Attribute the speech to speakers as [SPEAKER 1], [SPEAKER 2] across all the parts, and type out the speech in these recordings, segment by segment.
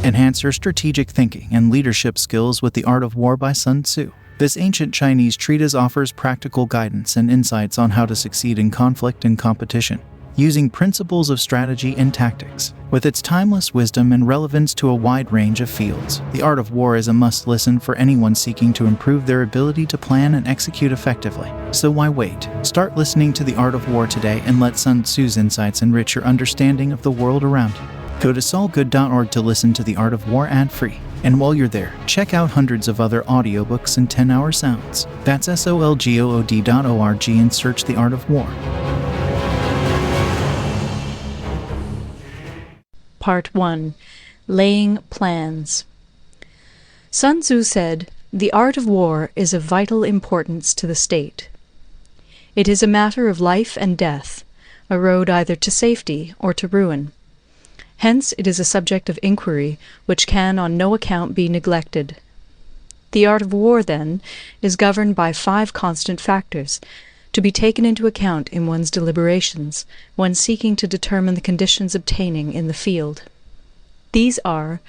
[SPEAKER 1] Enhance your strategic thinking and leadership skills with The Art of War by Sun Tzu. This ancient Chinese treatise offers practical guidance and insights on how to succeed in conflict and competition, using principles of strategy and tactics. With its timeless wisdom and relevance to a wide range of fields, The Art of War is a must-listen for anyone seeking to improve their ability to plan and execute effectively. So why wait? Start listening to The Art of War today and let Sun Tzu's insights enrich your understanding of the world around you. Go to solgood.org to listen to The Art of War ad-free. And while you're there, check out hundreds of other audiobooks and 10-hour sounds. That's solgood.org and search The Art of War.
[SPEAKER 2] Part 1. Laying Plans. Sun Tzu said, "The art of war is of vital importance to the state. It is a matter of life and death, a road either to safety or to ruin. Hence it is a subject of inquiry which can on no account be neglected. The art of war, then, is governed by 5 constant factors, to be taken into account in one's deliberations when seeking to determine the conditions obtaining in the field. These are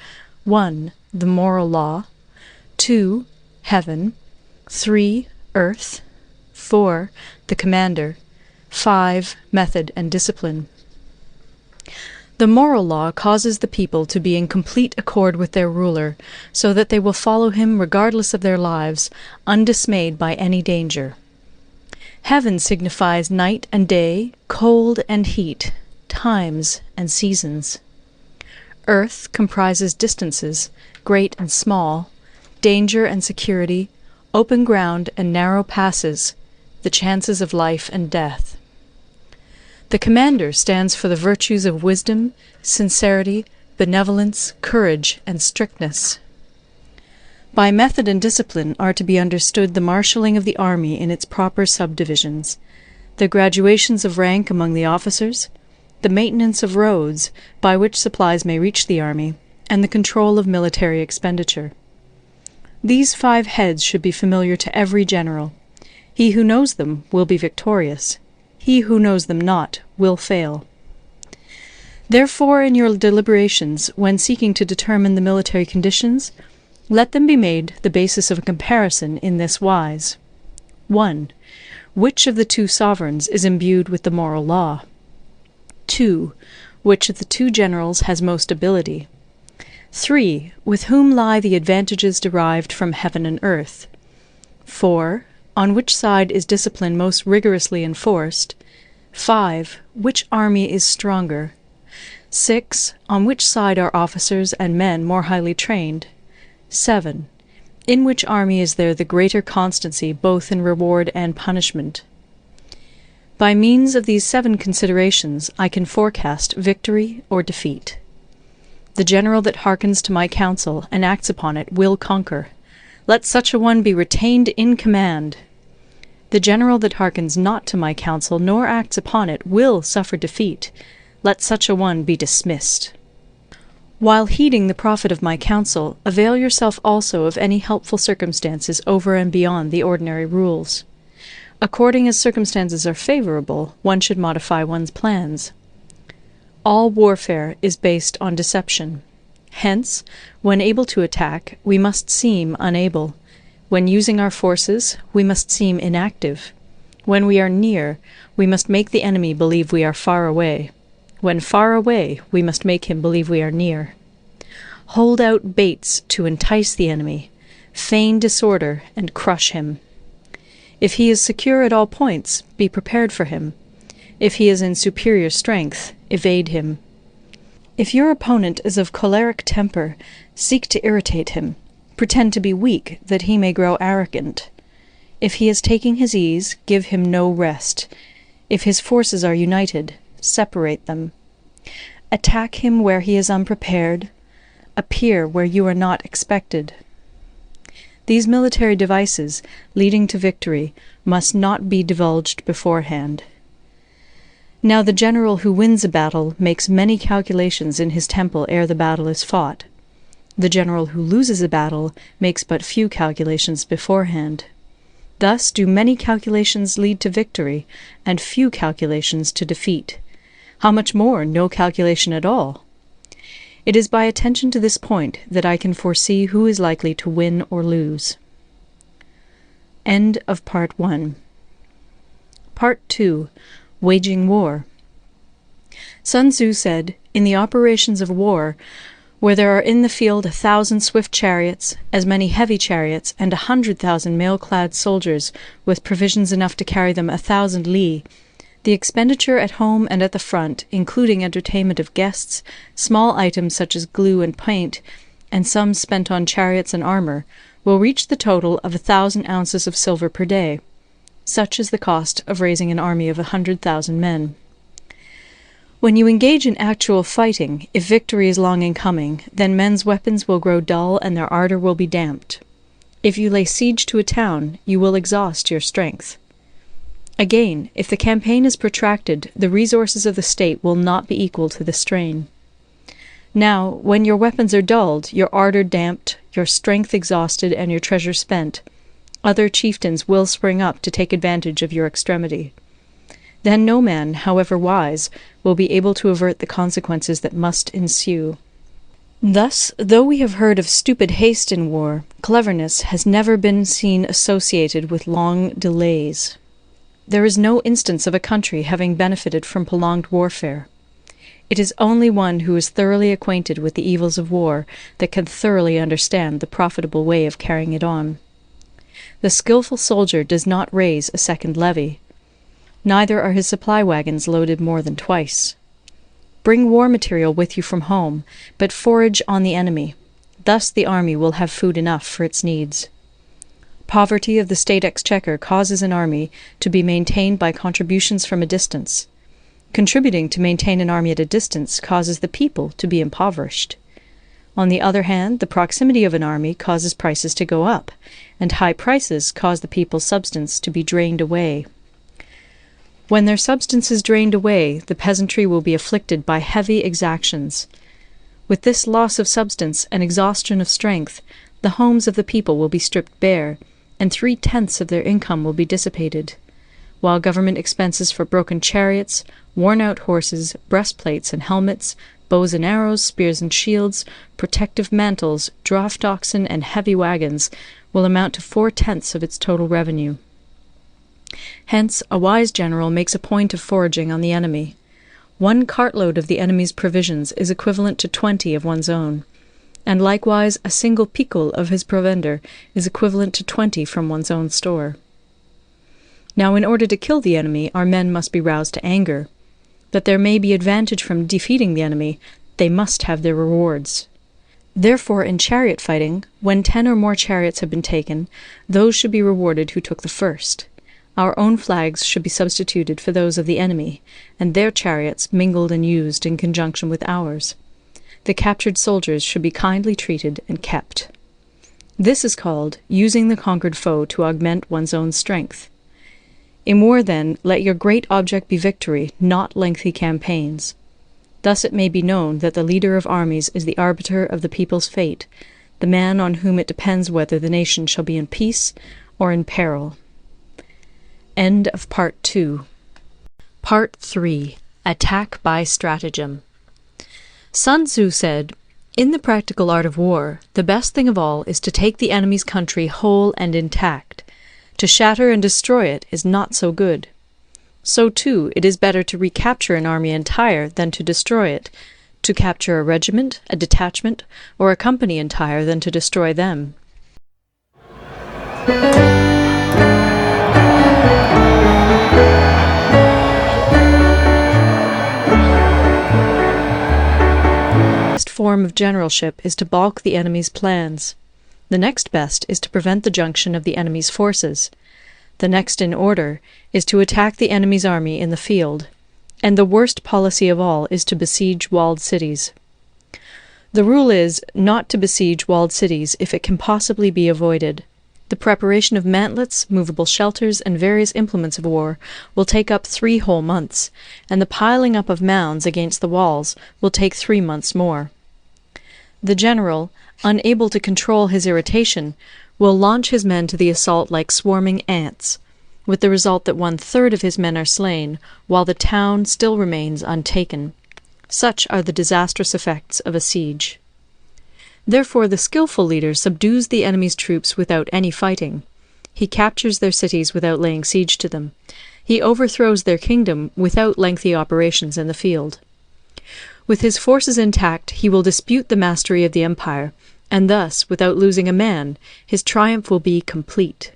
[SPEAKER 2] 1. The moral law, 2. Heaven, 3. Earth, 4. The commander, 5. Method and discipline. The moral law causes the people to be in complete accord with their ruler, so that they will follow him regardless of their lives, undismayed by any danger. Heaven signifies night and day, cold and heat, times and seasons. Earth comprises distances, great and small, danger and security, open ground and narrow passes, the chances of life and death. The commander stands for the virtues of wisdom, sincerity, benevolence, courage, and strictness. By method and discipline are to be understood the marshalling of the army in its proper subdivisions, the graduations of rank among the officers, the maintenance of roads by which supplies may reach the army, and the control of military expenditure. These 5 heads should be familiar to every general. He who knows them will be victorious. He who knows them not will fail. Therefore, in your deliberations, when seeking to determine the military conditions, let them be made the basis of a comparison in this wise. 1. Which of the 2 sovereigns is imbued with the moral law? 2. Which of the 2 generals has most ability? 3. With whom lie the advantages derived from heaven and earth? 4. On which side is discipline most rigorously enforced? 5. Which army is stronger? 6. On which side are officers and men more highly trained? 7. In which army is there the greater constancy both in reward and punishment? By means of these 7 considerations I can forecast victory or defeat. The general that hearkens to my counsel and acts upon it will conquer. Let such a one be retained in command. The general that hearkens not to my counsel nor acts upon it will suffer defeat. Let such a one be dismissed. While heeding the profit of my counsel, avail yourself also of any helpful circumstances over and beyond the ordinary rules. According as circumstances are favorable, one should modify one's plans. All warfare is based on deception. Hence, when able to attack, we must seem unable. When using our forces, we must seem inactive. When we are near, we must make the enemy believe we are far away. When far away, we must make him believe we are near. Hold out baits to entice the enemy. Feign disorder and crush him. If he is secure at all points, be prepared for him. If he is in superior strength, evade him. If your opponent is of choleric temper, seek to irritate him. Pretend to be weak, that he may grow arrogant. If he is taking his ease, give him no rest. If his forces are united, separate them. Attack him where he is unprepared. Appear where you are not expected. These military devices, leading to victory, must not be divulged beforehand. Now the general who wins a battle makes many calculations in his temple ere the battle is fought. The general who loses a battle makes but few calculations beforehand. Thus do many calculations lead to victory, and few calculations to defeat. How much more no calculation at all? It is by attention to this point that I can foresee who is likely to win or lose. End of Part 1. Part 2. Waging War. Sun Tzu said, "In the operations of war, where there are in the field 1,000 swift chariots, as many heavy chariots, and 100,000 mail-clad soldiers, with provisions enough to carry them 1,000 li, the expenditure at home and at the front, including entertainment of guests, small items such as glue and paint, and sums spent on chariots and armour, will reach the total of 1,000 ounces of silver per day. Such is the cost of raising an army of 100,000 men." When you engage in actual fighting, if victory is long in coming, then men's weapons will grow dull and their ardour will be damped. If you lay siege to a town, you will exhaust your strength. Again, if the campaign is protracted, the resources of the state will not be equal to the strain. Now, when your weapons are dulled, your ardour damped, your strength exhausted, and your treasure spent, other chieftains will spring up to take advantage of your extremity. Then no man, however wise, will be able to avert the consequences that must ensue. Thus, though we have heard of stupid haste in war, cleverness has never been seen associated with long delays. There is no instance of a country having benefited from prolonged warfare. It is only one who is thoroughly acquainted with the evils of war that can thoroughly understand the profitable way of carrying it on. The skilful soldier does not raise a second levy. Neither are his supply wagons loaded more than twice. Bring war material with you from home, but forage on the enemy. Thus the army will have food enough for its needs. Poverty of the state exchequer causes an army to be maintained by contributions from a distance. Contributing to maintain an army at a distance causes the people to be impoverished. On the other hand, the proximity of an army causes prices to go up, and high prices cause the people's substance to be drained away. When their substance is drained away, the peasantry will be afflicted by heavy exactions. With this loss of substance and exhaustion of strength, the homes of the people will be stripped bare, and 3/10 of their income will be dissipated, while government expenses for broken chariots, worn-out horses, breastplates and helmets, bows and arrows, spears and shields, protective mantles, draught oxen, and heavy wagons will amount to 4/10 of its total revenue. Hence, a wise general makes a point of foraging on the enemy. 1 cartload of the enemy's provisions is equivalent to 20 of one's own, and likewise a single picul of his provender is equivalent to 20 from one's own store. Now, in order to kill the enemy, our men must be roused to anger. That there may be advantage from defeating the enemy, they must have their rewards. Therefore, in chariot fighting, when 10 or more chariots have been taken, those should be rewarded who took the first. Our own flags should be substituted for those of the enemy, and their chariots mingled and used in conjunction with ours. The captured soldiers should be kindly treated and kept. This is called using the conquered foe to augment one's own strength. In war, then, let your great object be victory, not lengthy campaigns. Thus it may be known that the leader of armies is the arbiter of the people's fate, the man on whom it depends whether the nation shall be in peace or in peril. End of Part 2. Part 3. Attack by Stratagem. Sun Tzu said, "In the practical art of war, the best thing of all is to take the enemy's country whole and intact. To shatter and destroy it is not so good. So, too, it is better to recapture an army entire than to destroy it, to capture a regiment, a detachment, or a company entire than to destroy them." The best form of generalship is to balk the enemy's plans. The next best is to prevent the junction of the enemy's forces. The next in order is to attack the enemy's army in the field. And the worst policy of all is to besiege walled cities. The rule is not to besiege walled cities if it can possibly be avoided. The preparation of mantlets, movable shelters, and various implements of war will take up 3 whole months, and the piling up of mounds against the walls will take 3 months more. The general, unable to control his irritation, will launch his men to the assault like swarming ants, with the result that 1/3 of his men are slain, while the town still remains untaken. Such are the disastrous effects of a siege. Therefore the skillful leader subdues the enemy's troops without any fighting. He captures their cities without laying siege to them. He overthrows their kingdom without lengthy operations in the field. With his forces intact, he will dispute the mastery of the empire, and thus, without losing a man, his triumph will be complete.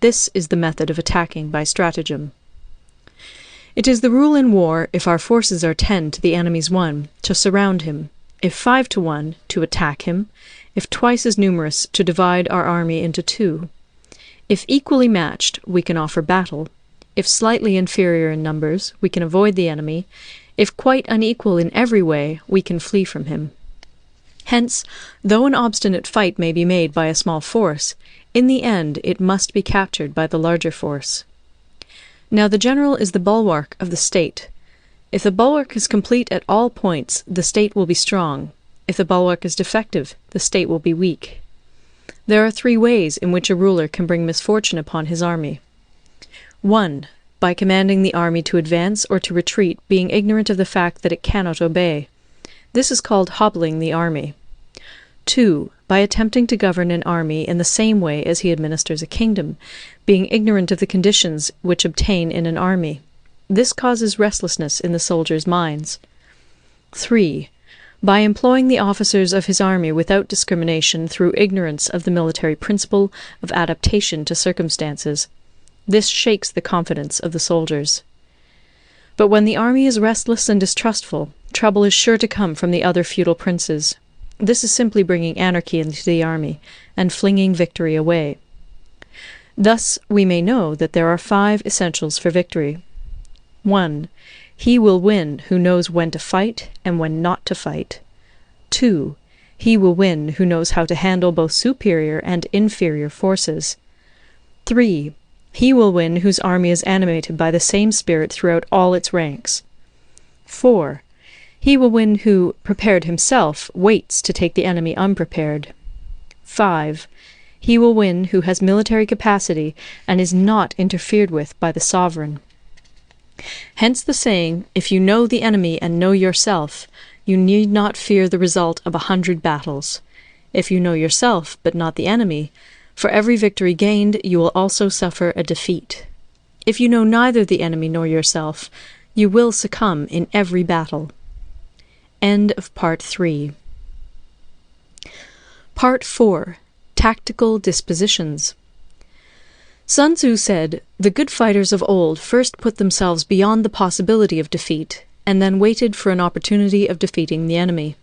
[SPEAKER 2] This is the method of attacking by stratagem. It is the rule in war, if our forces are 10 to the enemy's 1, to surround him; if 5 to 1, to attack him; if twice as numerous, to divide our army into 2. If equally matched, we can offer battle; if slightly inferior in numbers, we can avoid the enemy; if quite unequal in every way, we can flee from him. Hence, though an obstinate fight may be made by a small force, in the end it must be captured by the larger force. Now the general is the bulwark of the state. If the bulwark is complete at all points, the state will be strong; if the bulwark is defective, the state will be weak. There are 3 ways in which a ruler can bring misfortune upon his army. 1. By commanding the army to advance or to retreat, being ignorant of the fact that it cannot obey. This is called hobbling the army. 2. By attempting to govern an army in the same way as he administers a kingdom, being ignorant of the conditions which obtain in an army. This causes restlessness in the soldiers' minds. 3. By employing the officers of his army without discrimination through ignorance of the military principle of adaptation to circumstances. This shakes the confidence of the soldiers. But when the army is restless and distrustful, trouble is sure to come from the other feudal princes. This is simply bringing anarchy into the army, and flinging victory away. Thus we may know that there are 5 essentials for victory. 1. He will win who knows when to fight and when not to fight. 2. He will win who knows how to handle both superior and inferior forces. 3. He will win whose army is animated by the same spirit throughout all its ranks. 4. He will win who, prepared himself, waits to take the enemy unprepared. 5. He will win who has military capacity and is not interfered with by the sovereign. Hence the saying, if you know the enemy and know yourself, you need not fear the result of 100 battles. If you know yourself, but not the enemy, for every victory gained you will also suffer a defeat. If you know neither the enemy nor yourself, you will succumb in every battle. End of Part 3. Part 4. Tactical Dispositions. Sun Tzu said, "The good fighters of old first put themselves beyond the possibility of defeat, and then waited for an opportunity of defeating the enemy.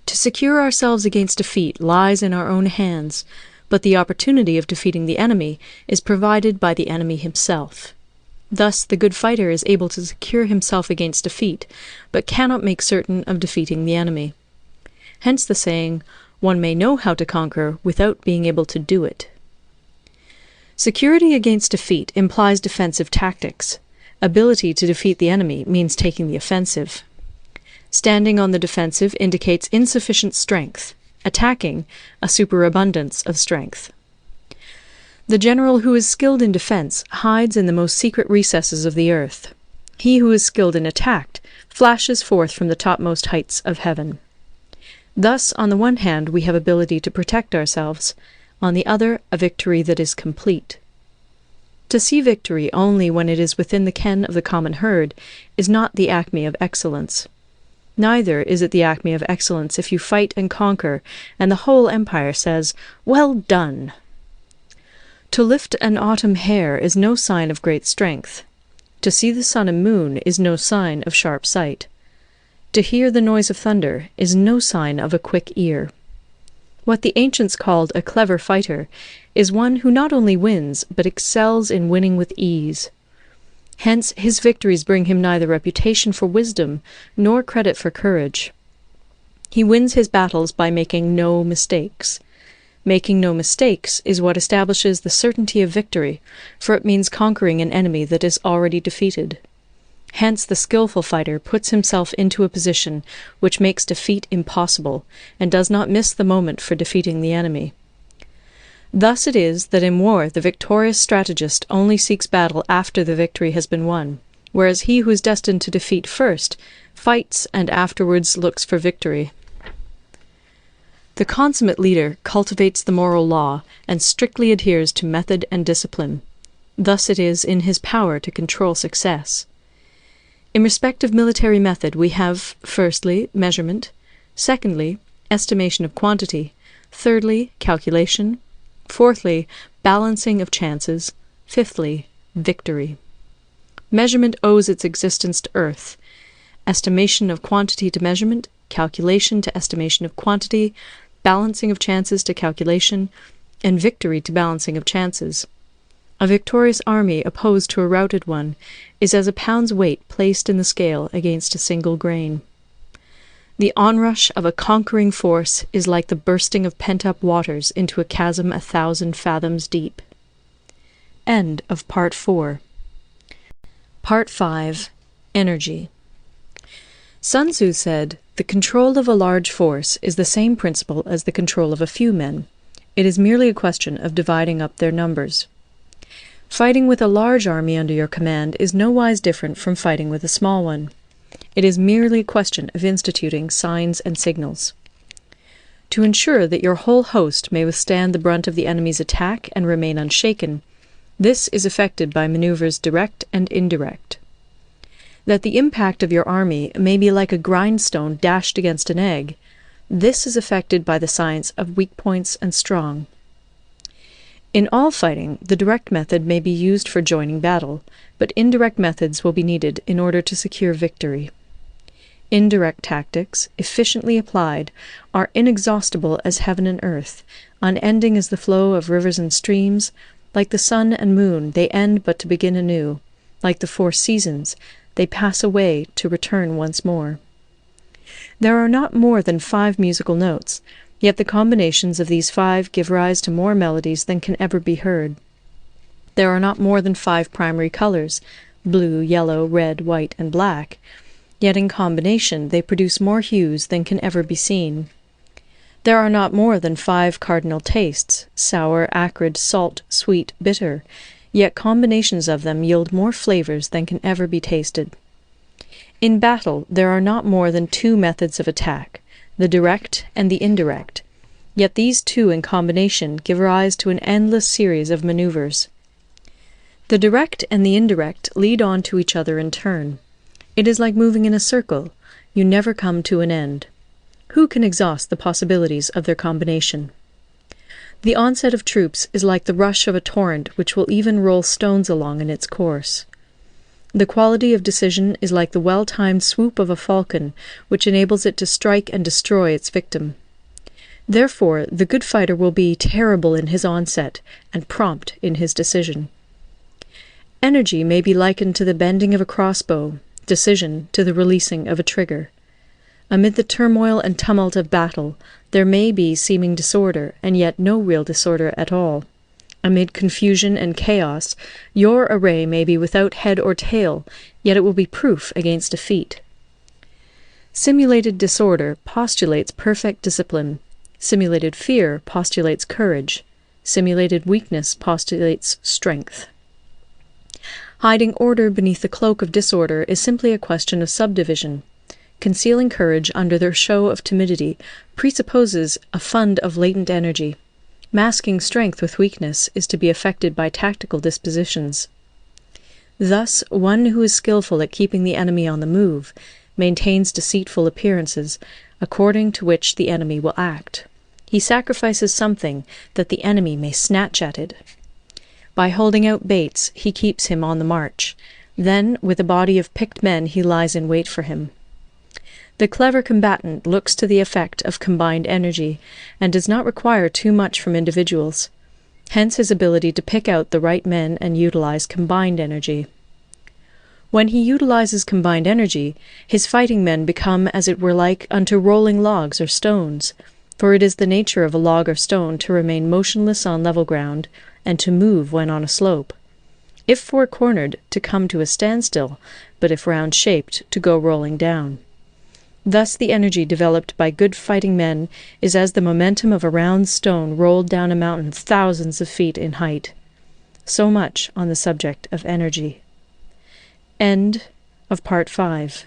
[SPEAKER 2] To secure ourselves against defeat lies in our own hands, but the opportunity of defeating the enemy is provided by the enemy himself. Thus the good fighter is able to secure himself against defeat, but cannot make certain of defeating the enemy. Hence the saying, one may know how to conquer without being able to do it." Security against defeat implies defensive tactics. Ability to defeat the enemy means taking the offensive. Standing on the defensive indicates insufficient strength. Attacking, a superabundance of strength. The general who is skilled in defense hides in the most secret recesses of the earth. He who is skilled in attack flashes forth from the topmost heights of heaven. Thus, on the one hand, we have ability to protect ourselves, on the other, a victory that is complete. To see victory only when it is within the ken of the common herd is not the acme of excellence. Neither is it the acme of excellence if you fight and conquer, and the whole empire says, "Well done!" To lift an autumn hair is no sign of great strength. To see the sun and moon is no sign of sharp sight. To hear the noise of thunder is no sign of a quick ear. What the ancients called a clever fighter is one who not only wins, but excels in winning with ease. Hence his victories bring him neither reputation for wisdom nor credit for courage. He wins his battles by making no mistakes. Making no mistakes is what establishes the certainty of victory, for it means conquering an enemy that is already defeated. Hence the skillful fighter puts himself into a position which makes defeat impossible, and does not miss the moment for defeating the enemy. Thus it is that in war the victorious strategist only seeks battle after the victory has been won, whereas he who is destined to defeat first fights and afterwards looks for victory. The consummate leader cultivates the moral law and strictly adheres to method and discipline. Thus it is in his power to control success. In respect of military method we have, firstly, measurement, secondly, estimation of quantity, thirdly, calculation, fourthly, balancing of chances, fifthly, victory. Measurement owes its existence to earth, estimation of quantity to measurement, calculation to estimation of quantity, balancing of chances to calculation, and victory to balancing of chances. A victorious army opposed to a routed one is as a pound's weight placed in the scale against a single grain. The onrush of a conquering force is like the bursting of pent-up waters into a chasm 1,000 fathoms deep. End of Part 4. Part 5. Energy. Sun Tzu said, "The control of a large force is the same principle as the control of a few men. It is merely a question of dividing up their numbers." Fighting with a large army under your command is nowise different from fighting with a small one. It is merely a question of instituting signs and signals. To ensure that your whole host may withstand the brunt of the enemy's attack and remain unshaken, this is effected by maneuvers direct and indirect. That the impact of your army may be like a grindstone dashed against an egg, this is effected by the science of weak points and strong. In all fighting, the direct method may be used for joining battle, but indirect methods will be needed in order to secure victory. Indirect tactics, efficiently applied, are inexhaustible as heaven and earth, unending as the flow of rivers and streams. Like the sun and moon, they end but to begin anew. Like the 4 seasons, they pass away to return once more. There are not more than 5 musical notes, yet the combinations of these 5 give rise to more melodies than can ever be heard. There are not more than 5 primary colors, blue, yellow, red, white, and black, yet in combination they produce more hues than can ever be seen. There are not more than 5 cardinal tastes, sour, acrid, salt, sweet, bitter, yet combinations of them yield more flavors than can ever be tasted. In battle there are not more than 2 methods of attack, the direct and the indirect, yet these 2 in combination give rise to an endless series of maneuvers. The direct and the indirect lead on to each other in turn. It is like moving in a circle, you never come to an end. Who can exhaust the possibilities of their combination? The onset of troops is like the rush of a torrent which will even roll stones along in its course. The quality of decision is like the well-timed swoop of a falcon, which enables it to strike and destroy its victim. Therefore, the good fighter will be terrible in his onset and prompt in his decision. Energy may be likened to the bending of a crossbow, decision to the releasing of a trigger. Amid the turmoil and tumult of battle, there may be seeming disorder, and yet no real disorder at all. Amid confusion and chaos, your array may be without head or tail, yet it will be proof against defeat. Simulated disorder postulates perfect discipline. Simulated fear postulates courage. Simulated weakness postulates strength. Hiding order beneath the cloak of disorder is simply a question of subdivision. Concealing courage under their show of timidity presupposes a fund of latent energy. Masking strength with weakness is to be effected by tactical dispositions. Thus, one who is skillful at keeping the enemy on the move maintains deceitful appearances, according to which the enemy will act. He sacrifices something that the enemy may snatch at it. By holding out baits, he keeps him on the march. Then, with a body of picked men, he lies in wait for him. The clever combatant looks to the effect of combined energy, and does not require too much from individuals. Hence his ability to pick out the right men and utilize combined energy. When he utilizes combined energy, his fighting men become as it were like unto rolling logs or stones, for it is the nature of a log or stone to remain motionless on level ground, and to move when on a slope. If four-cornered, to come to a standstill, but if round-shaped, to go rolling down. Thus the energy developed by good fighting men is as the momentum of a round stone rolled down a mountain thousands of feet in height. So much on the subject of energy. End of Part 5.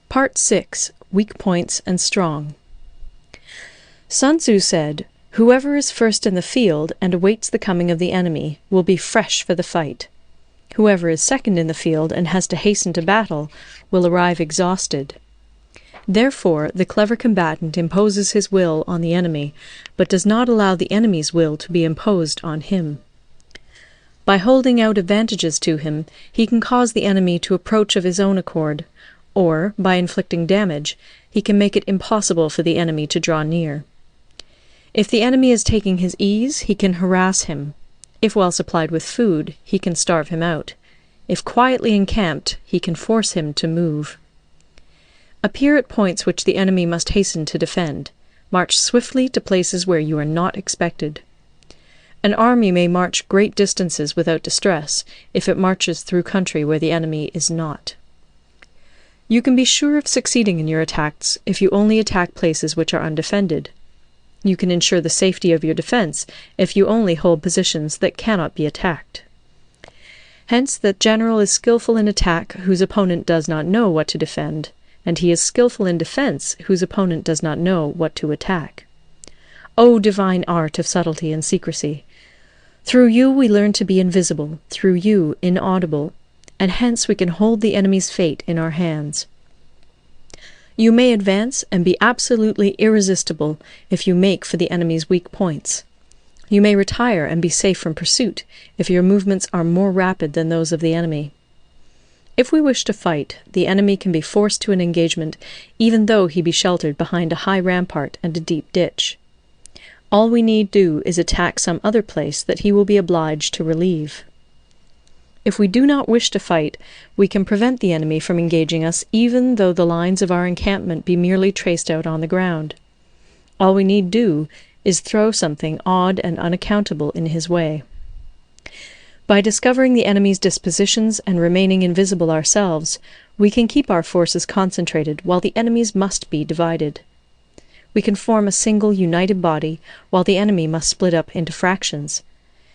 [SPEAKER 2] Part 6. Weak Points and Strong. Sun Tzu said, "Whoever is first in the field and awaits the coming of the enemy will be fresh for the fight. Whoever is second in the field and has to hasten to battle will arrive exhausted." Therefore, the clever combatant imposes his will on the enemy, but does not allow the enemy's will to be imposed on him. By holding out advantages to him, he can cause the enemy to approach of his own accord, or, by inflicting damage, he can make it impossible for the enemy to draw near. If the enemy is taking his ease, he can harass him. If well supplied with food, he can starve him out. If quietly encamped, he can force him to move. Appear at points which the enemy must hasten to defend. March swiftly to places where you are not expected. An army may march great distances without distress if it marches through country where the enemy is not. You can be sure of succeeding in your attacks if you only attack places which are undefended. You can ensure the safety of your defense if you only hold positions that cannot be attacked. Hence, that general is skillful in attack whose opponent does not know what to defend, and he is skillful in defense whose opponent does not know what to attack. O divine art of subtlety and secrecy! Through you we learn to be invisible, through you inaudible, and hence we can hold the enemy's fate in our hands. You may advance and be absolutely irresistible if you make for the enemy's weak points. You may retire and be safe from pursuit if your movements are more rapid than those of the enemy. If we wish to fight, the enemy can be forced to an engagement even though he be sheltered behind a high rampart and a deep ditch. All we need do is attack some other place that he will be obliged to relieve. If we do not wish to fight, we can prevent the enemy from engaging us even though the lines of our encampment be merely traced out on the ground. All we need do is throw something odd and unaccountable in his way. By discovering the enemy's dispositions and remaining invisible ourselves, we can keep our forces concentrated while the enemy's must be divided. We can form a single united body while the enemy must split up into fractions.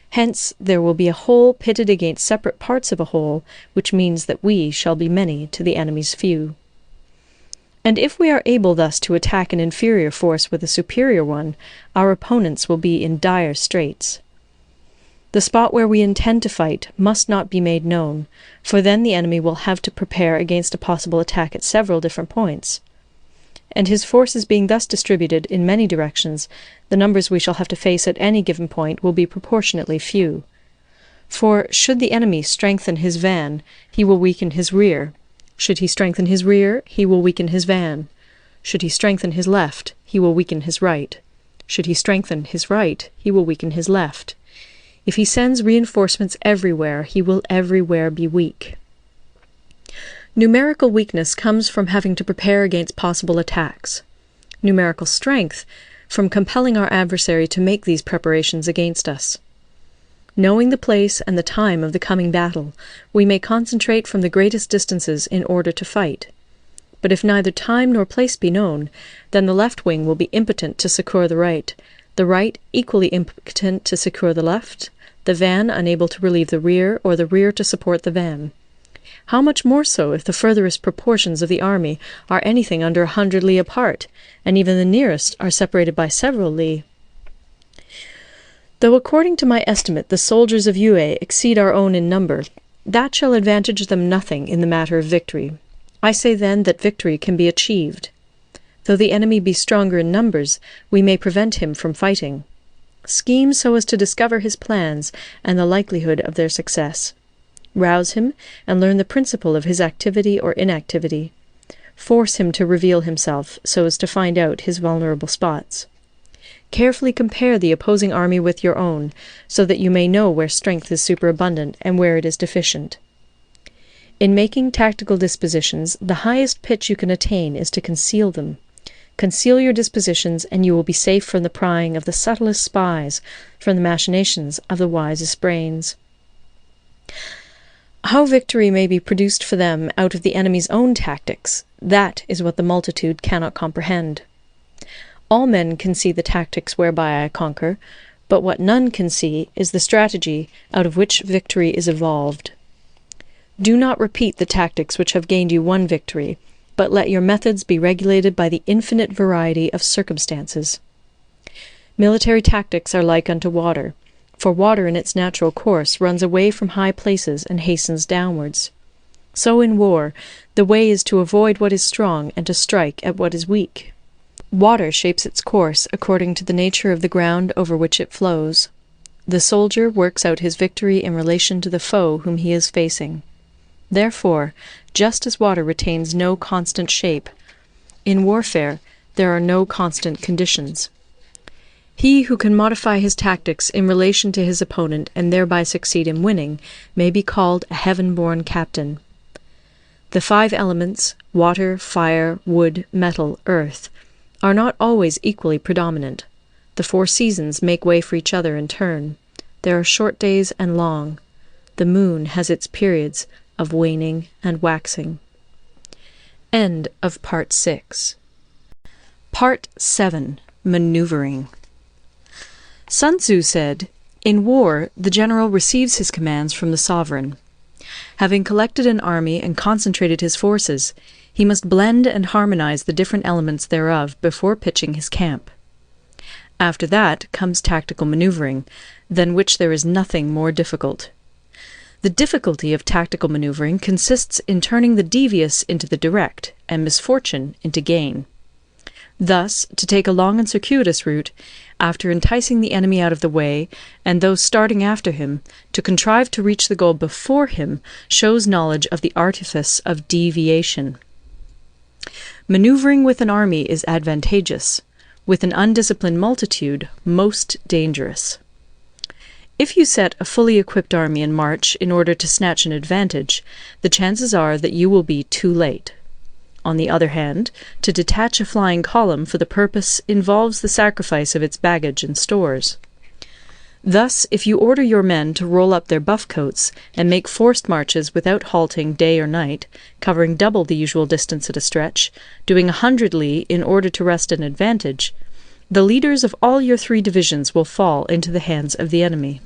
[SPEAKER 2] Hence, there will be a whole pitted against separate parts of a whole, which means that we shall be many to the enemy's few. And if we are able thus to attack an inferior force with a superior one, our opponents will be in dire straits. The spot where we intend to fight must not be made known, for then the enemy will have to prepare against a possible attack at several different points. And his forces being thus distributed in many directions, the numbers we shall have to face at any given point will be proportionately few. For, should the enemy strengthen his van, he will weaken his rear. Should he strengthen his rear, he will weaken his van. Should he strengthen his left, he will weaken his right. Should he strengthen his right, he will weaken his left. If he sends reinforcements everywhere, he will everywhere be weak. Numerical weakness comes from having to prepare against possible attacks. Numerical strength from compelling our adversary to make these preparations against us. Knowing the place and the time of the coming battle, we may concentrate from the greatest distances in order to fight. But if neither time nor place be known, then the left wing will be impotent to succour the right equally impotent to succour the left, the van unable to relieve the rear, or the rear to support the van. How much more so if the furthest proportions of the army are anything under 100 li apart, and even the nearest are separated by several li? Though according to my estimate the soldiers of Yue exceed our own in number, that shall advantage them nothing in the matter of victory. I say then that victory can be achieved. Though the enemy be stronger in numbers, we may prevent him from fighting. Scheme so as to discover his plans and the likelihood of their success. Rouse him, and learn the principle of his activity or inactivity. Force him to reveal himself, so as to find out his vulnerable spots. Carefully compare the opposing army with your own, so that you may know where strength is superabundant and where it is deficient. In making tactical dispositions, the highest pitch you can attain is to conceal them. Conceal your dispositions, and you will be safe from the prying of the subtlest spies, from the machinations of the wisest brains. How victory may be produced for them out of the enemy's own tactics, that is what the multitude cannot comprehend. All men can see the tactics whereby I conquer, but what none can see is the strategy out of which victory is evolved. Do not repeat the tactics which have gained you one victory, but let your methods be regulated by the infinite variety of circumstances. Military tactics are like unto water, for water in its natural course runs away from high places and hastens downwards. So in war, the way is to avoid what is strong and to strike at what is weak. Water shapes its course according to the nature of the ground over which it flows. The soldier works out his victory in relation to the foe whom he is facing. Therefore, just as water retains no constant shape, in warfare there are no constant conditions. He who can modify his tactics in relation to his opponent and thereby succeed in winning may be called a heaven-born captain. The 5 elements, water, fire, wood, metal, earth, are not always equally predominant. The 4 seasons make way for each other in turn. There are short days and long. The moon has its periods of waning and waxing. End of Part 6. Part 7. Maneuvering. Sun Tzu said, "In war, the general receives his commands from the sovereign. Having collected an army and concentrated his forces, he must blend and harmonize the different elements thereof before pitching his camp. After that comes tactical maneuvering, than which there is nothing more difficult. The difficulty of tactical maneuvering consists in turning the devious into the direct, and misfortune into gain. Thus, to take a long and circuitous route, after enticing the enemy out of the way, and those starting after him, to contrive to reach the goal before him, shows knowledge of the artifice of deviation. Maneuvering with an army is advantageous, with an undisciplined multitude most dangerous. If you set a fully equipped army in march in order to snatch an advantage, the chances are that you will be too late. On the other hand, to detach a flying column for the purpose involves the sacrifice of its baggage and stores. Thus, if you order your men to roll up their buff coats and make forced marches without halting day or night, covering double the usual distance at a stretch, doing 100 li in order to wrest an advantage, the leaders of all your 3 divisions will fall into the hands of the enemy.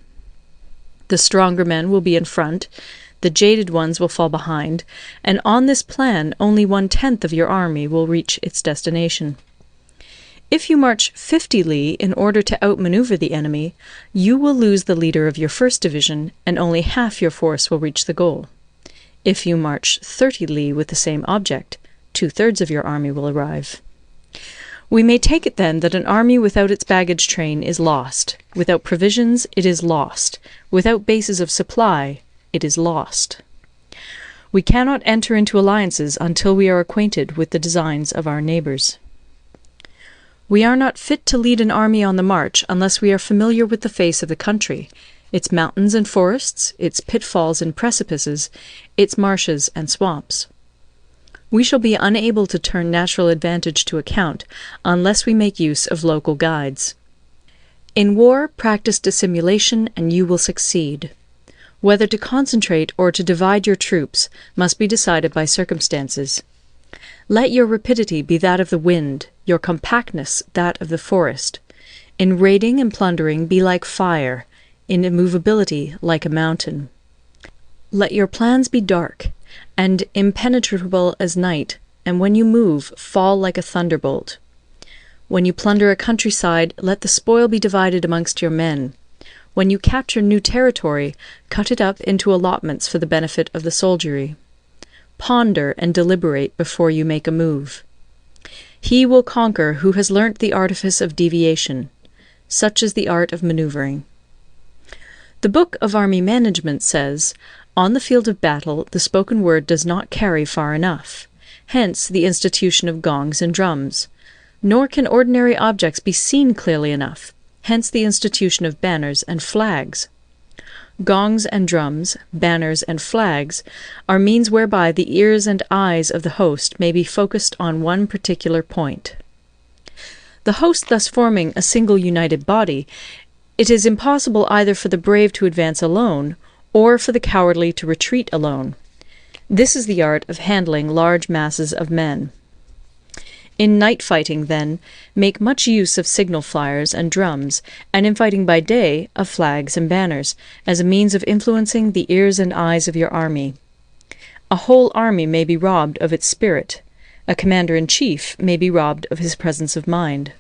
[SPEAKER 2] The stronger men will be in front, the jaded ones will fall behind, and on this plan only 1/10 of your army will reach its destination. If you march 50 li in order to outmaneuver the enemy, you will lose the leader of your first division, and only half your force will reach the goal. If you march 30 li with the same object, 2/3 of your army will arrive. We may take it then that an army without its baggage train is lost. Without provisions, it is lost. Without bases of supply, it is lost. We cannot enter into alliances until we are acquainted with the designs of our neighbours. We are not fit to lead an army on the march unless we are familiar with the face of the country, its mountains and forests, its pitfalls and precipices, its marshes and swamps. We shall be unable to turn natural advantage to account unless we make use of local guides. In war, practice dissimulation and you will succeed. Whether to concentrate or to divide your troops must be decided by circumstances. Let your rapidity be that of the wind, your compactness that of the forest. In raiding and plundering be like fire, in immovability like a mountain. Let your plans be dark, and impenetrable as night, and when you move, fall like a thunderbolt. When you plunder a countryside, let the spoil be divided amongst your men. When you capture new territory, cut it up into allotments for the benefit of the soldiery. Ponder and deliberate before you make a move. He will conquer who has learnt the artifice of deviation. Such is the art of maneuvering. The Book of Army Management says, "On the field of battle, the spoken word does not carry far enough. Hence the institution of gongs and drums. Nor can ordinary objects be seen clearly enough. Hence the institution of banners and flags. Gongs and drums, banners and flags, are means whereby the ears and eyes of the host may be focused on one particular point. The host thus forming a single united body, it is impossible either for the brave to advance alone, or for the cowardly to retreat alone. This is the art of handling large masses of men. In night fighting, then, make much use of signal flyers and drums, and in fighting by day, of flags and banners, as a means of influencing the ears and eyes of your army. A whole army may be robbed of its spirit. A commander-in-chief may be robbed of his presence of mind.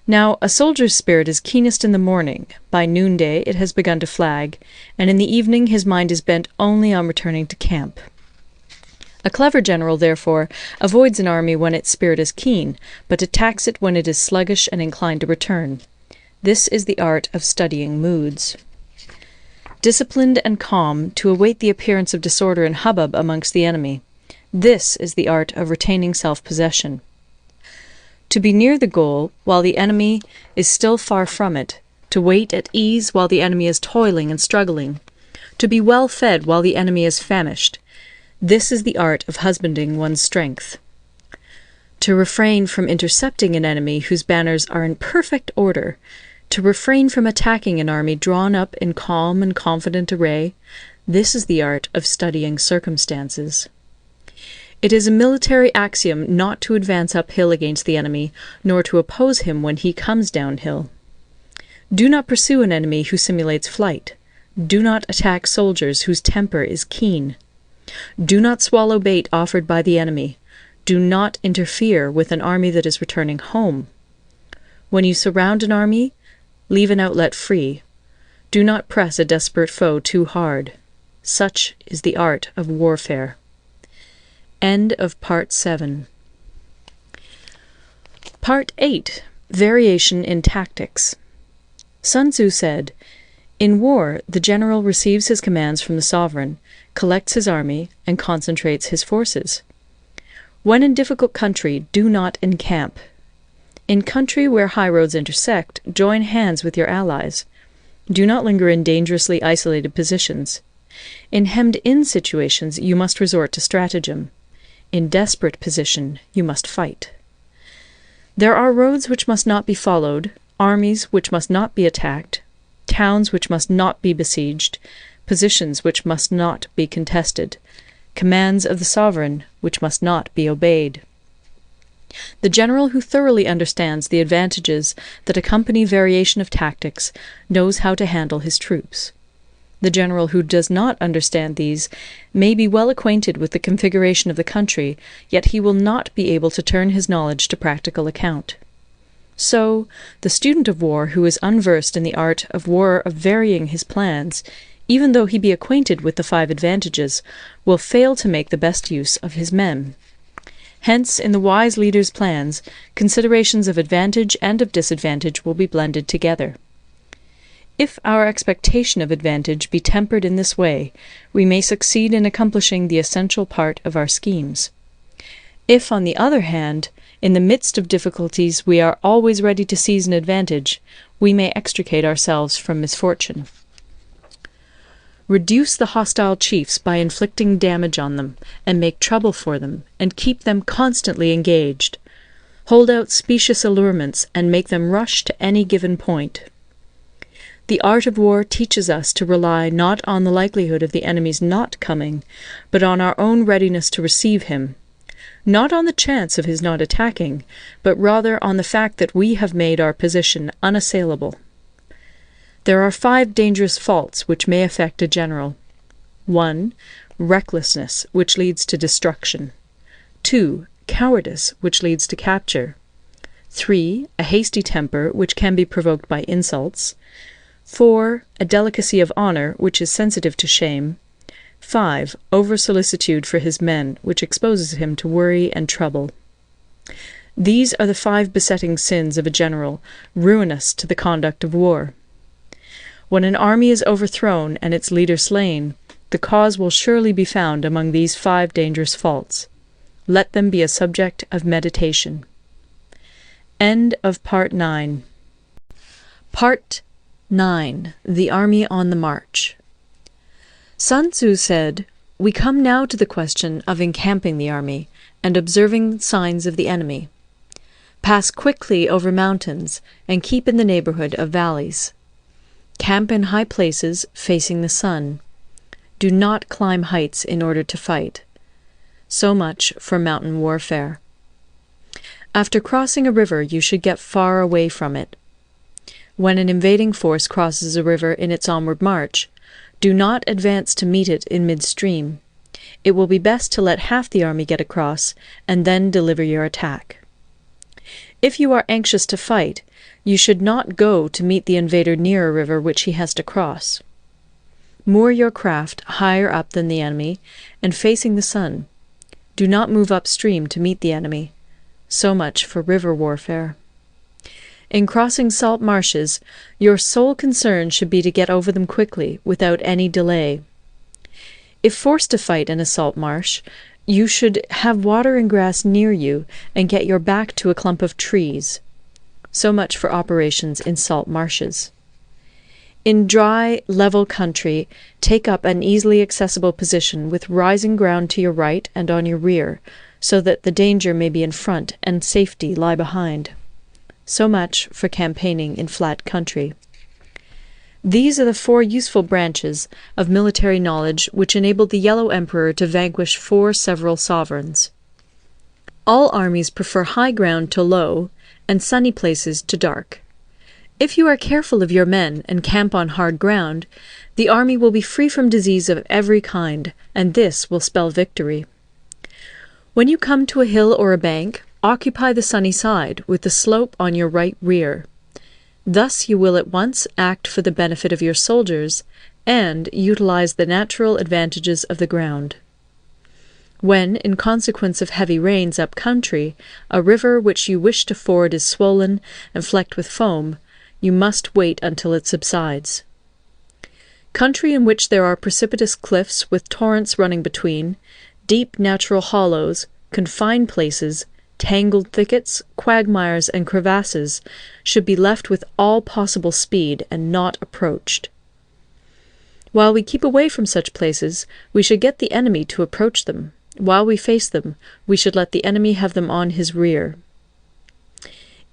[SPEAKER 2] Now, a soldier's spirit is keenest in the morning. By noonday it has begun to flag, and in the evening his mind is bent only on returning to camp. A clever general, therefore, avoids an army when its spirit is keen, but attacks it when it is sluggish and inclined to return. This is the art of studying moods. Disciplined and calm, to await the appearance of disorder and hubbub amongst the enemy. This is the art of retaining self-possession. To be near the goal while the enemy is still far from it, to wait at ease while the enemy is toiling and struggling, to be well fed while the enemy is famished. This is the art of husbanding one's strength. To refrain from intercepting an enemy whose banners are in perfect order, to refrain from attacking an army drawn up in calm and confident array, this is the art of studying circumstances. It is a military axiom not to advance uphill against the enemy, nor to oppose him when he comes downhill. Do not pursue an enemy who simulates flight. Do not attack soldiers whose temper is keen. Do not swallow bait offered by the enemy. Do not interfere with an army that is returning home. When you surround an army, leave an outlet free. Do not press a desperate foe too hard. Such is the art of warfare. End of Part 7. Part 8. Variation in Tactics. Sun Tzu said, "In war, the general receives his commands from the sovereign, collects his army, and concentrates his forces. When in difficult country, do not encamp. In country where high roads intersect, join hands with your allies. Do not linger in dangerously isolated positions. In hemmed-in situations, you must resort to stratagem. In desperate position, you must fight. There are roads which must not be followed, armies which must not be attacked, towns which must not be besieged, positions which must not be contested, commands of the sovereign which must not be obeyed." The general who thoroughly understands the advantages that accompany variation of tactics knows how to handle his troops. The general who does not understand these may be well acquainted with the configuration of the country, yet he will not be able to turn his knowledge to practical account. So, the student of war who is unversed in the art of war of varying his plans, even though he be acquainted with the 5 advantages, will fail to make the best use of his men. Hence, in the wise leader's plans, considerations of advantage and of disadvantage will be blended together. If our expectation of advantage be tempered in this way, we may succeed in accomplishing the essential part of our schemes. If, on the other hand, in the midst of difficulties we are always ready to seize an advantage, we may extricate ourselves from misfortune. Reduce the hostile chiefs by inflicting damage on them, and make trouble for them, and keep them constantly engaged. Hold out specious allurements, and make them rush to any given point. The art of war teaches us to rely not on the likelihood of the enemy's not coming, but on our own readiness to receive him. Not on the chance of his not attacking, but rather on the fact that we have made our position unassailable. There are 5 dangerous faults which may affect a general. 1. Recklessness, which leads to destruction. 2. Cowardice, which leads to capture. 3. A hasty temper, which can be provoked by insults. 4. A delicacy of honour, which is sensitive to shame. 5. Over-solicitude for his men, which exposes him to worry and trouble. These are the 5 besetting sins of a general, ruinous to the conduct of war. When an army is overthrown and its leader slain, the cause will surely be found among these 5 dangerous faults. Let them be a subject of meditation. End of Part 9. Part 9. The Army on the March. Sun Tzu said, "We come now to the question of encamping the army, and observing signs of the enemy. Pass quickly over mountains, and keep in the neighbourhood of valleys. Camp in high places, facing the sun. Do not climb heights in order to fight." So much for mountain warfare. After crossing a river, you should get far away from it. When an invading force crosses a river in its onward march, do not advance to meet it in midstream. it will be best to let half the army get across and then deliver your attack. If you are anxious to fight, you should not go to meet the invader near a river which he has to cross. Moor your craft higher up than the enemy and facing the sun. Do not move upstream to meet the enemy. So much for river warfare. In crossing salt marshes, your sole concern should be to get over them quickly, without any delay. If forced to fight in a salt marsh, you should have water and grass near you and get your back to a clump of trees. So much for operations in salt marshes. In dry, level country, take up an easily accessible position with rising ground to your right and on your rear, so that the danger may be in front and safety lie behind. So much for campaigning in flat country. These are the 4 useful branches of military knowledge which enabled the Yellow Emperor to vanquish 4 several sovereigns. All armies prefer high ground to low, and sunny places to dark. If you are careful of your men and camp on hard ground, the army will be free from disease of every kind, and this will spell victory. When you come to a hill or a bank, occupy the sunny side, with the slope on your right rear. Thus you will at once act for the benefit of your soldiers, and utilize the natural advantages of the ground. When, in consequence of heavy rains up country, a river which you wish to ford is swollen and flecked with foam, you must wait until it subsides. Country in which there are precipitous cliffs with torrents running between, deep natural hollows, confined places, tangled thickets, quagmires, and crevasses should be left with all possible speed and not approached. While we keep away from such places, we should get the enemy to approach them. While we face them, we should let the enemy have them on his rear.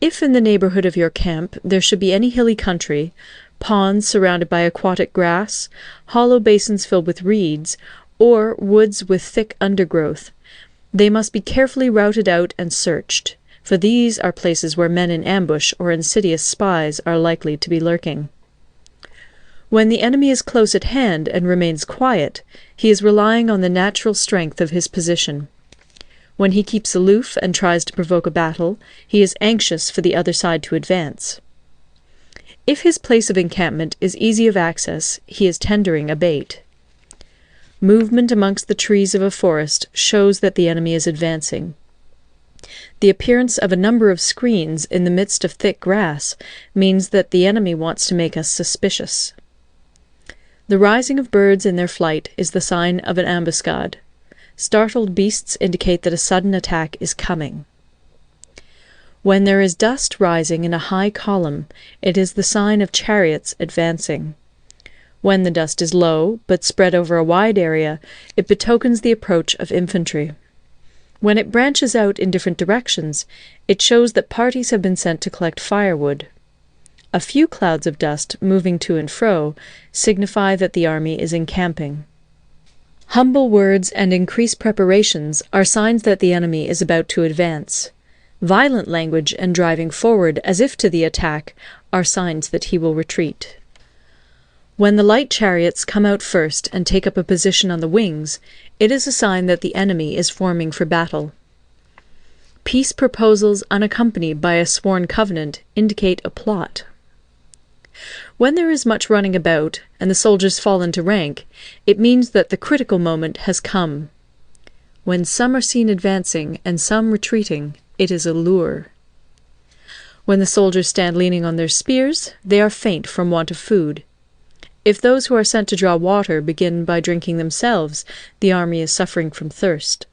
[SPEAKER 2] If in the neighbourhood of your camp there should be any hilly country, ponds surrounded by aquatic grass, hollow basins filled with reeds, or woods with thick undergrowth, they must be carefully routed out and searched, for these are places where men in ambush or insidious spies are likely to be lurking. When the enemy is close at hand and remains quiet, he is relying on the natural strength of his position. When he keeps aloof and tries to provoke a battle, he is anxious for the other side to advance. If his place of encampment is easy of access, he is tendering a bait. Movement amongst the trees of a forest shows that the enemy is advancing. The appearance of a number of screens in the midst of thick grass means that the enemy wants to make us suspicious. The rising of birds in their flight is the sign of an ambuscade. Startled beasts indicate that a sudden attack is coming. When there is dust rising in a high column, it is the sign of chariots advancing. When the dust is low, but spread over a wide area, it betokens the approach of infantry. When it branches out in different directions, it shows that parties have been sent to collect firewood. A few clouds of dust moving to and fro signify that the army is encamping. Humble words and increased preparations are signs that the enemy is about to advance. Violent language and driving forward as if to the attack are signs that he will retreat. When the light chariots come out first and take up a position on the wings, it is a sign that the enemy is forming for battle. Peace proposals unaccompanied by a sworn covenant indicate a plot. When there is much running about, and the soldiers fall into rank, it means that the critical moment has come. When some are seen advancing and some retreating, it is a lure. When the soldiers stand leaning on their spears, they are faint from want of food. If those who are sent to draw water begin by drinking themselves, the army is suffering from thirst.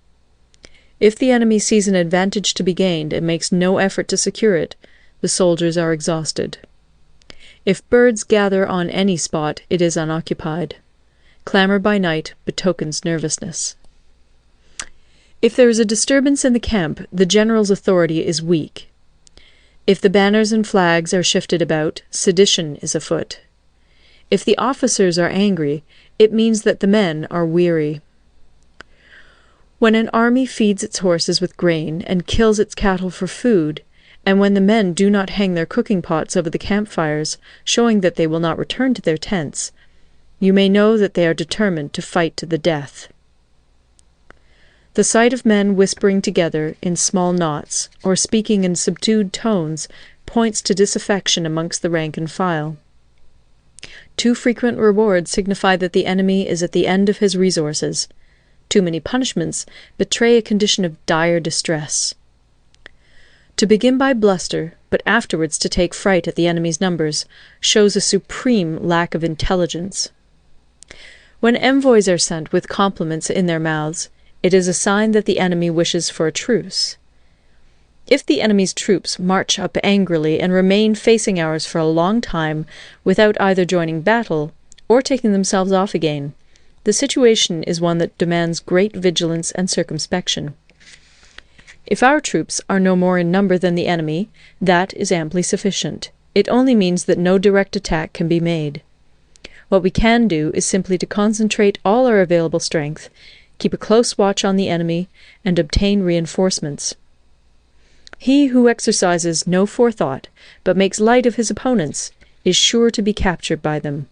[SPEAKER 2] If the enemy sees an advantage to be gained and makes no effort to secure it, the soldiers are exhausted. If birds gather on any spot, it is unoccupied. Clamour by night betokens nervousness. If there is a disturbance in the camp, the general's authority is weak. If the banners and flags are shifted about, sedition is afoot. If the officers are angry, it means that the men are weary. When an army feeds its horses with grain and kills its cattle for food, and when the men do not hang their cooking pots over the campfires, showing that they will not return to their tents, you may know that they are determined to fight to the death. The sight of men whispering together in small knots, or speaking in subdued tones, points to disaffection amongst the rank and file. Too frequent rewards signify that the enemy is at the end of his resources. Too many punishments betray a condition of dire distress. To begin by bluster, but afterwards to take fright at the enemy's numbers, shows a supreme lack of intelligence. When envoys are sent with compliments in their mouths, it is a sign that the enemy wishes for a truce. If the enemy's troops march up angrily and remain facing ours for a long time without either joining battle or taking themselves off again, the situation is one that demands great vigilance and circumspection. If our troops are no more in number than the enemy, that is amply sufficient. It only means that no direct attack can be made. What we can do is simply to concentrate all our available strength, keep a close watch on the enemy, and obtain reinforcements. He who exercises no forethought, but makes light of his opponents, is sure to be captured by them.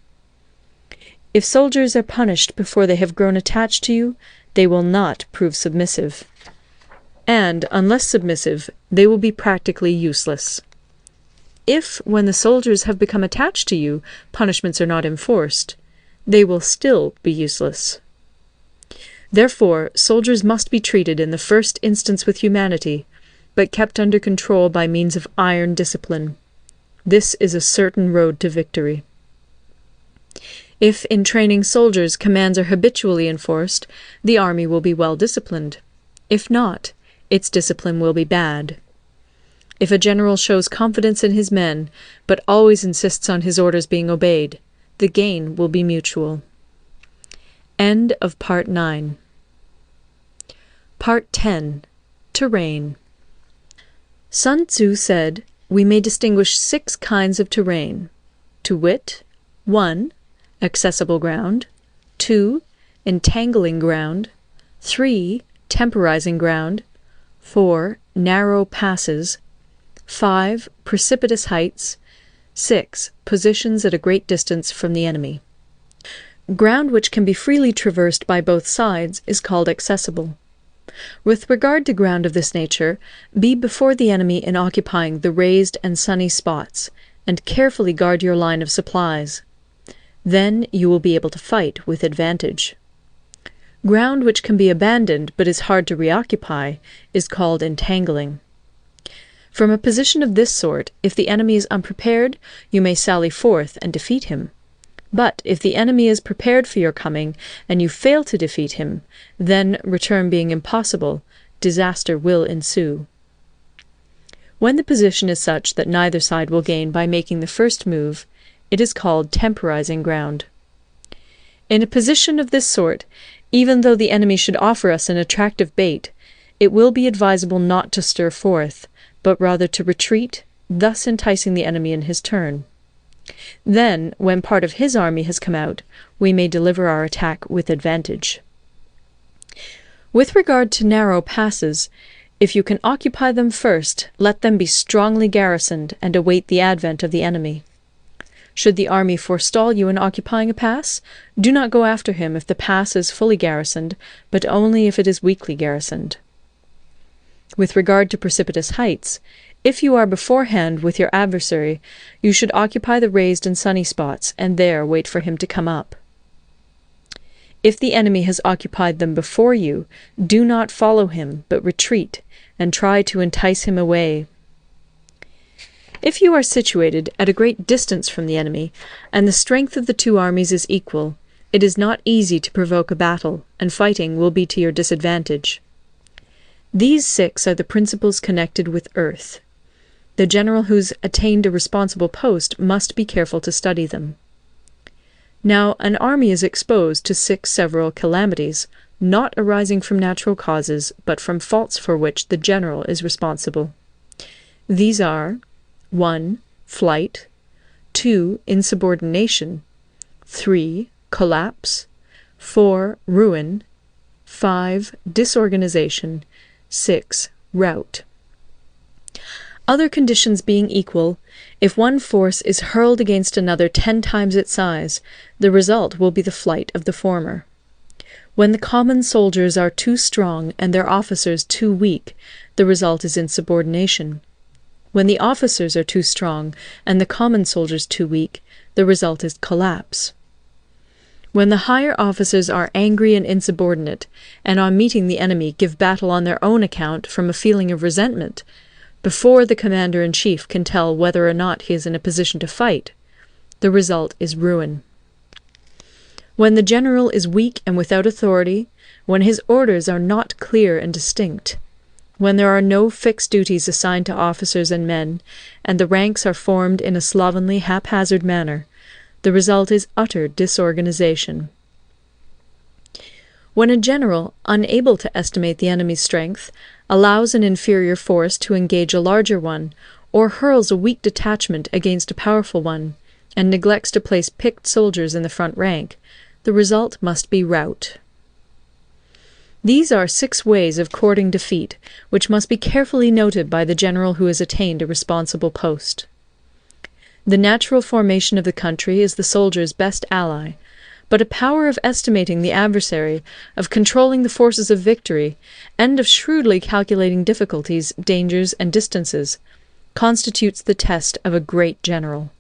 [SPEAKER 2] If soldiers are punished before they have grown attached to you, they will not prove submissive. And, unless submissive, they will be practically useless. If, when the soldiers have become attached to you, punishments are not enforced, they will still be useless. Therefore, soldiers must be treated in the first instance with humanity, but kept under control by means of iron discipline. This is a certain road to victory. If in training soldiers commands are habitually enforced, the army will be well disciplined. If not, its discipline will be bad. If a general shows confidence in his men, but always insists on his orders being obeyed, the gain will be mutual. End of Part 9. Part 10. Terrain. Sun Tzu said, we may distinguish 6 kinds of terrain, to wit, 1. Accessible ground, 2. Entangling ground, 3. Temporizing ground, 4. Narrow passes, 5. Precipitous heights, 6. Positions at a great distance from the enemy. Ground which can be freely traversed by both sides is called accessible. With regard to ground of this nature, be before the enemy in occupying the raised and sunny spots, and carefully guard your line of supplies. Then you will be able to fight with advantage. Ground which can be abandoned but is hard to reoccupy is called entangling. From a position of this sort, if the enemy is unprepared, you may sally forth and defeat him. But if the enemy is prepared for your coming, and you fail to defeat him, then, return being impossible, disaster will ensue. When the position is such that neither side will gain by making the first move, it is called temporizing ground. In a position of this sort, even though the enemy should offer us an attractive bait, it will be advisable not to stir forth, but rather to retreat, thus enticing the enemy in his turn. Then, when part of his army has come out, we may deliver our attack with advantage. With regard to narrow passes, if you can occupy them first, let them be strongly garrisoned and await the advent of the enemy. Should the army forestall you in occupying a pass, do not go after him if the pass is fully garrisoned, but only if it is weakly garrisoned. With regard to precipitous heights, if you are beforehand with your adversary, you should occupy the raised and sunny spots, and there wait for him to come up. If the enemy has occupied them before you, do not follow him, but retreat, and try to entice him away. If you are situated at a great distance from the enemy, and the strength of the two armies is equal, it is not easy to provoke a battle, and fighting will be to your disadvantage. These 6 are the principles connected with earth. The general who's attained a responsible post must be careful to study them. Now, an army is exposed to 6 several calamities, not arising from natural causes, but from faults for which the general is responsible. These are 1. Flight, 2. Insubordination, 3. Collapse, 4. Ruin, 5. Disorganization, 6. Rout. Other conditions being equal, if one force is hurled against another 10 times its size, the result will be the flight of the former. When the common soldiers are too strong and their officers too weak, the result is insubordination. When the officers are too strong and the common soldiers too weak, the result is collapse. When the higher officers are angry and insubordinate, and on meeting the enemy give battle on their own account from a feeling of resentment, before the commander-in-chief can tell whether or not he is in a position to fight, the result is ruin. When the general is weak and without authority, when his orders are not clear and distinct, when there are no fixed duties assigned to officers and men, and the ranks are formed in a slovenly, haphazard manner, the result is utter disorganization. When a general, unable to estimate the enemy's strength, allows an inferior force to engage a larger one, or hurls a weak detachment against a powerful one, and neglects to place picked soldiers in the front rank, the result must be rout. These are 6 ways of courting defeat, which must be carefully noted by the general who has attained a responsible post. The natural formation of the country is the soldier's best ally, but a power of estimating the adversary, of controlling the forces of victory, and of shrewdly calculating difficulties, dangers, and distances, constitutes the test of a great general.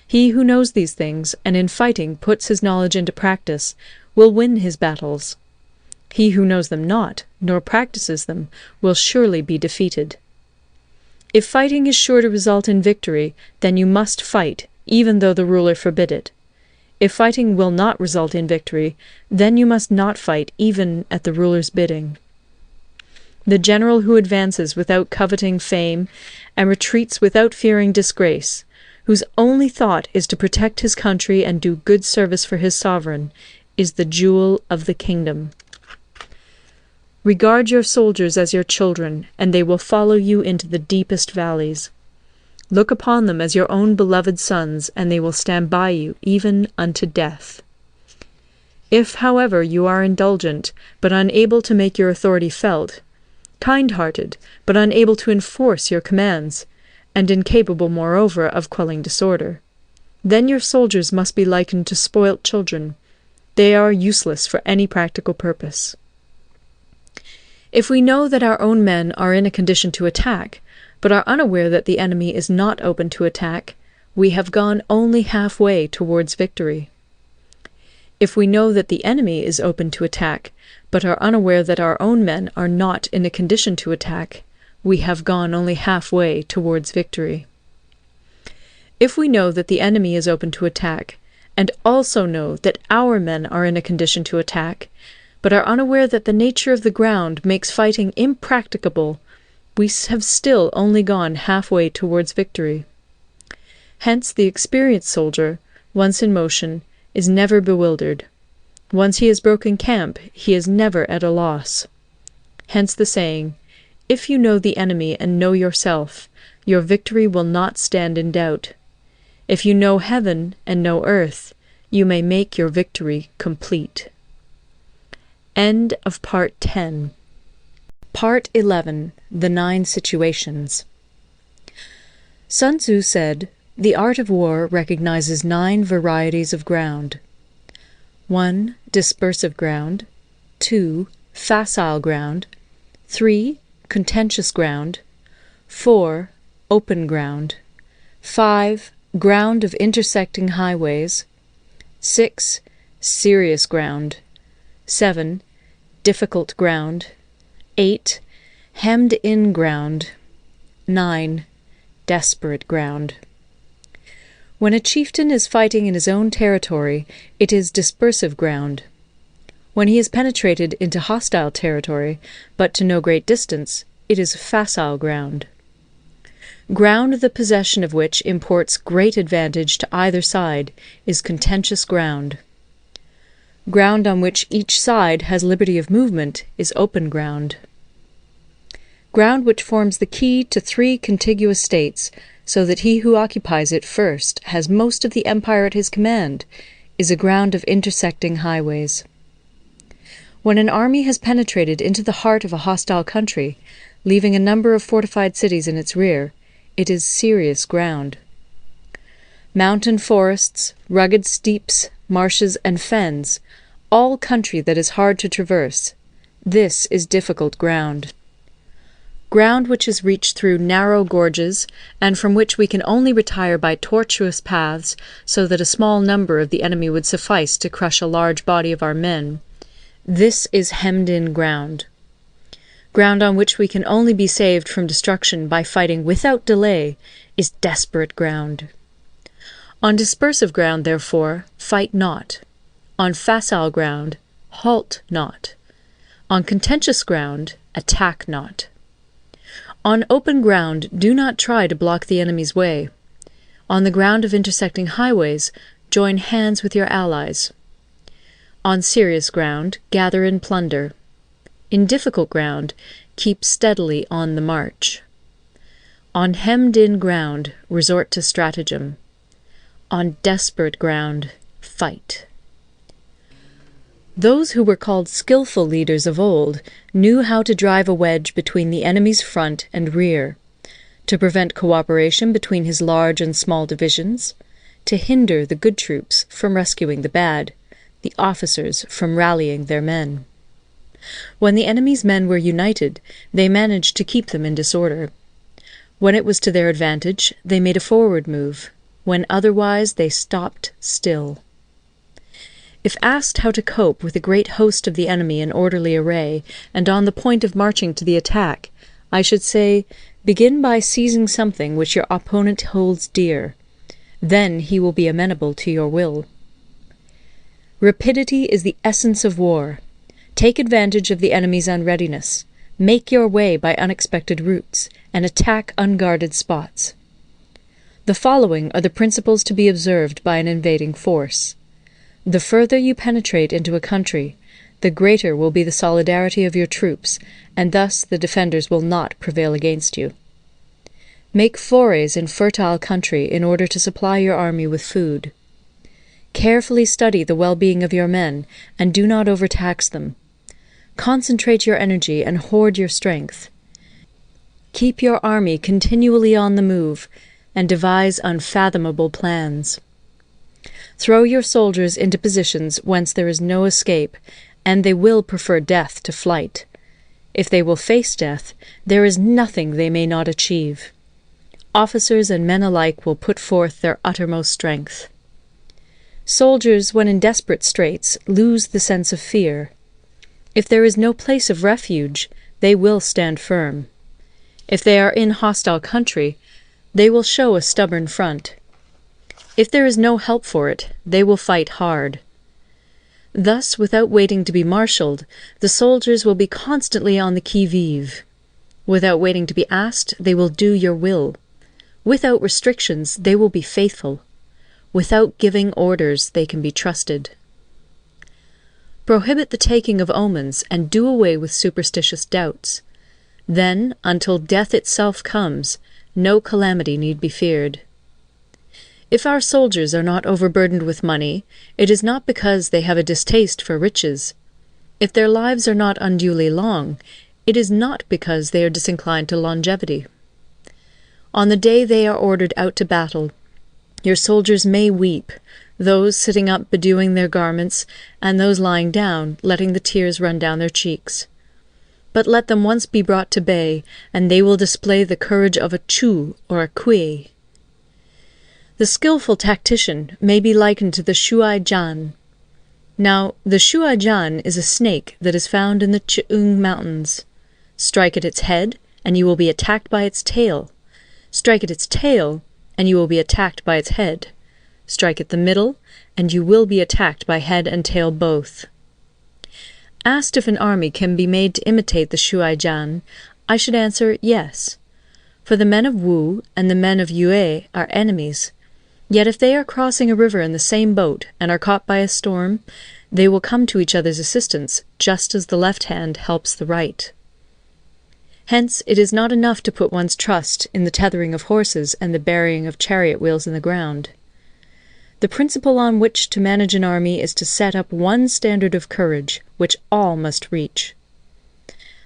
[SPEAKER 2] He who knows these things, and in fighting puts his knowledge into practice, will win his battles. He who knows them not, nor practices them, will surely be defeated. If fighting is sure to result in victory, then you must fight, even though the ruler forbid it. If fighting will not result in victory, then you must not fight even at the ruler's bidding. The general who advances without coveting fame, and retreats without fearing disgrace, whose only thought is to protect his country and do good service for his sovereign, is the jewel of the kingdom. Regard your soldiers as your children, and they will follow you into the deepest valleys. Look upon them as your own beloved sons, and they will stand by you even unto death. If, however, you are indulgent, but unable to make your authority felt, kind-hearted, but unable to enforce your commands, and incapable, moreover, of quelling disorder, then your soldiers must be likened to spoilt children. They are useless for any practical purpose. If we know that our own men are in a condition to attack, but are unaware that the enemy is not open to attack, we have gone only half-way towards victory. If we know that the enemy is open to attack, but are unaware that our own men are not in a condition to attack, we have gone only half-way towards victory. If we know that the enemy is open to attack, and also know that our men are in a condition to attack, but are unaware that the nature of the ground makes fighting impracticable, we have still only gone half-way towards victory. Hence the experienced soldier, once in motion, is never bewildered. Once he has broken camp, he is never at a loss. Hence the saying, "If you know the enemy and know yourself, your victory will not stand in doubt. If you know heaven and know earth, you may make your victory complete." End of Part 10. Part 11. The 9 Situations. Sun Tzu said, "The art of war recognizes 9 varieties of ground. 1. Dispersive ground. 2. Facile ground. 3. Contentious ground. 4. Open ground. 5. Ground of intersecting highways. 6. Serious ground. 7. Difficult ground. 8. Hemmed-in ground. 9. Desperate ground. When a chieftain is fighting in his own territory, it is dispersive ground. When he has penetrated into hostile territory, but to no great distance, it is facile ground. Ground the possession of which imports great advantage to either side is contentious ground. Ground on which each side has liberty of movement is open ground. Ground which forms the key to 3 contiguous states, so that he who occupies it first has most of the empire at his command, is a ground of intersecting highways. When an army has penetrated into the heart of a hostile country, leaving a number of fortified cities in its rear, it is serious ground. Mountain forests, rugged steeps, marshes, and fens, all country that is hard to traverse. This is difficult ground. Ground which is reached through narrow gorges, and from which we can only retire by tortuous paths, so that a small number of the enemy would suffice to crush a large body of our men. This is hemmed-in ground. Ground on which we can only be saved from destruction by fighting without delay is desperate ground. On dispersive ground, therefore, fight not. On facile ground, halt not. On contentious ground, attack not. On open ground, do not try to block the enemy's way. On the ground of intersecting highways, join hands with your allies. On serious ground, gather in plunder. In difficult ground, keep steadily on the march. On hemmed-in ground, resort to stratagem. On desperate ground, fight. Those who were called skillful leaders of old knew how to drive a wedge between the enemy's front and rear, to prevent cooperation between his large and small divisions, to hinder the good troops from rescuing the bad, the officers from rallying their men. When the enemy's men were united, they managed to keep them in disorder. When it was to their advantage, they made a forward move. When otherwise, they stopped still. If asked how to cope with a great host of the enemy in orderly array, and on the point of marching to the attack, I should say, begin by seizing something which your opponent holds dear. Then he will be amenable to your will. Rapidity is the essence of war. Take advantage of the enemy's unreadiness. Make your way by unexpected routes, and attack unguarded spots. The following are the principles to be observed by an invading force. The further you penetrate into a country, the greater will be the solidarity of your troops, and thus the defenders will not prevail against you. Make forays in fertile country in order to supply your army with food. Carefully study the well-being of your men, and do not overtax them. Concentrate your energy and hoard your strength. Keep your army continually on the move, and devise unfathomable plans. Throw your soldiers into positions whence there is no escape, and they will prefer death to flight. If they will face death, there is nothing they may not achieve. Officers and men alike will put forth their uttermost strength. Soldiers, when in desperate straits, lose the sense of fear. If there is no place of refuge, they will stand firm. If they are in hostile country, they will show a stubborn front. If there is no help for it, they will fight hard. Thus, without waiting to be marshalled, the soldiers will be constantly on the qui-vive. Without waiting to be asked, they will do your will. Without restrictions, they will be faithful. Without giving orders, they can be trusted. Prohibit the taking of omens, and do away with superstitious doubts. Then, until death itself comes, no calamity need be feared. If our soldiers are not overburdened with money, it is not because they have a distaste for riches. If their lives are not unduly long, it is not because they are disinclined to longevity. On the day they are ordered out to battle, your soldiers may weep, those sitting up bedewing their garments, and those lying down, letting the tears run down their cheeks. But let them once be brought to bay, and they will display the courage of a Chu or a Kui. The skilful tactician may be likened to the Shuai-jan. Now, the Shuai-jan is a snake that is found in the Ch'ung Mountains. Strike at its head, and you will be attacked by its tail. Strike at its tail, and you will be attacked by its head. Strike at the middle, and you will be attacked by head and tail both. Asked if an army can be made to imitate the Shuai-jan, I should answer yes. For the men of Wu and the men of Yue are enemies. Yet if they are crossing a river in the same boat and are caught by a storm, they will come to each other's assistance, just as the left hand helps the right. Hence, it is not enough to put one's trust in the tethering of horses and the burying of chariot wheels in the ground. The principle on which to manage an army is to set up one standard of courage, which all must reach.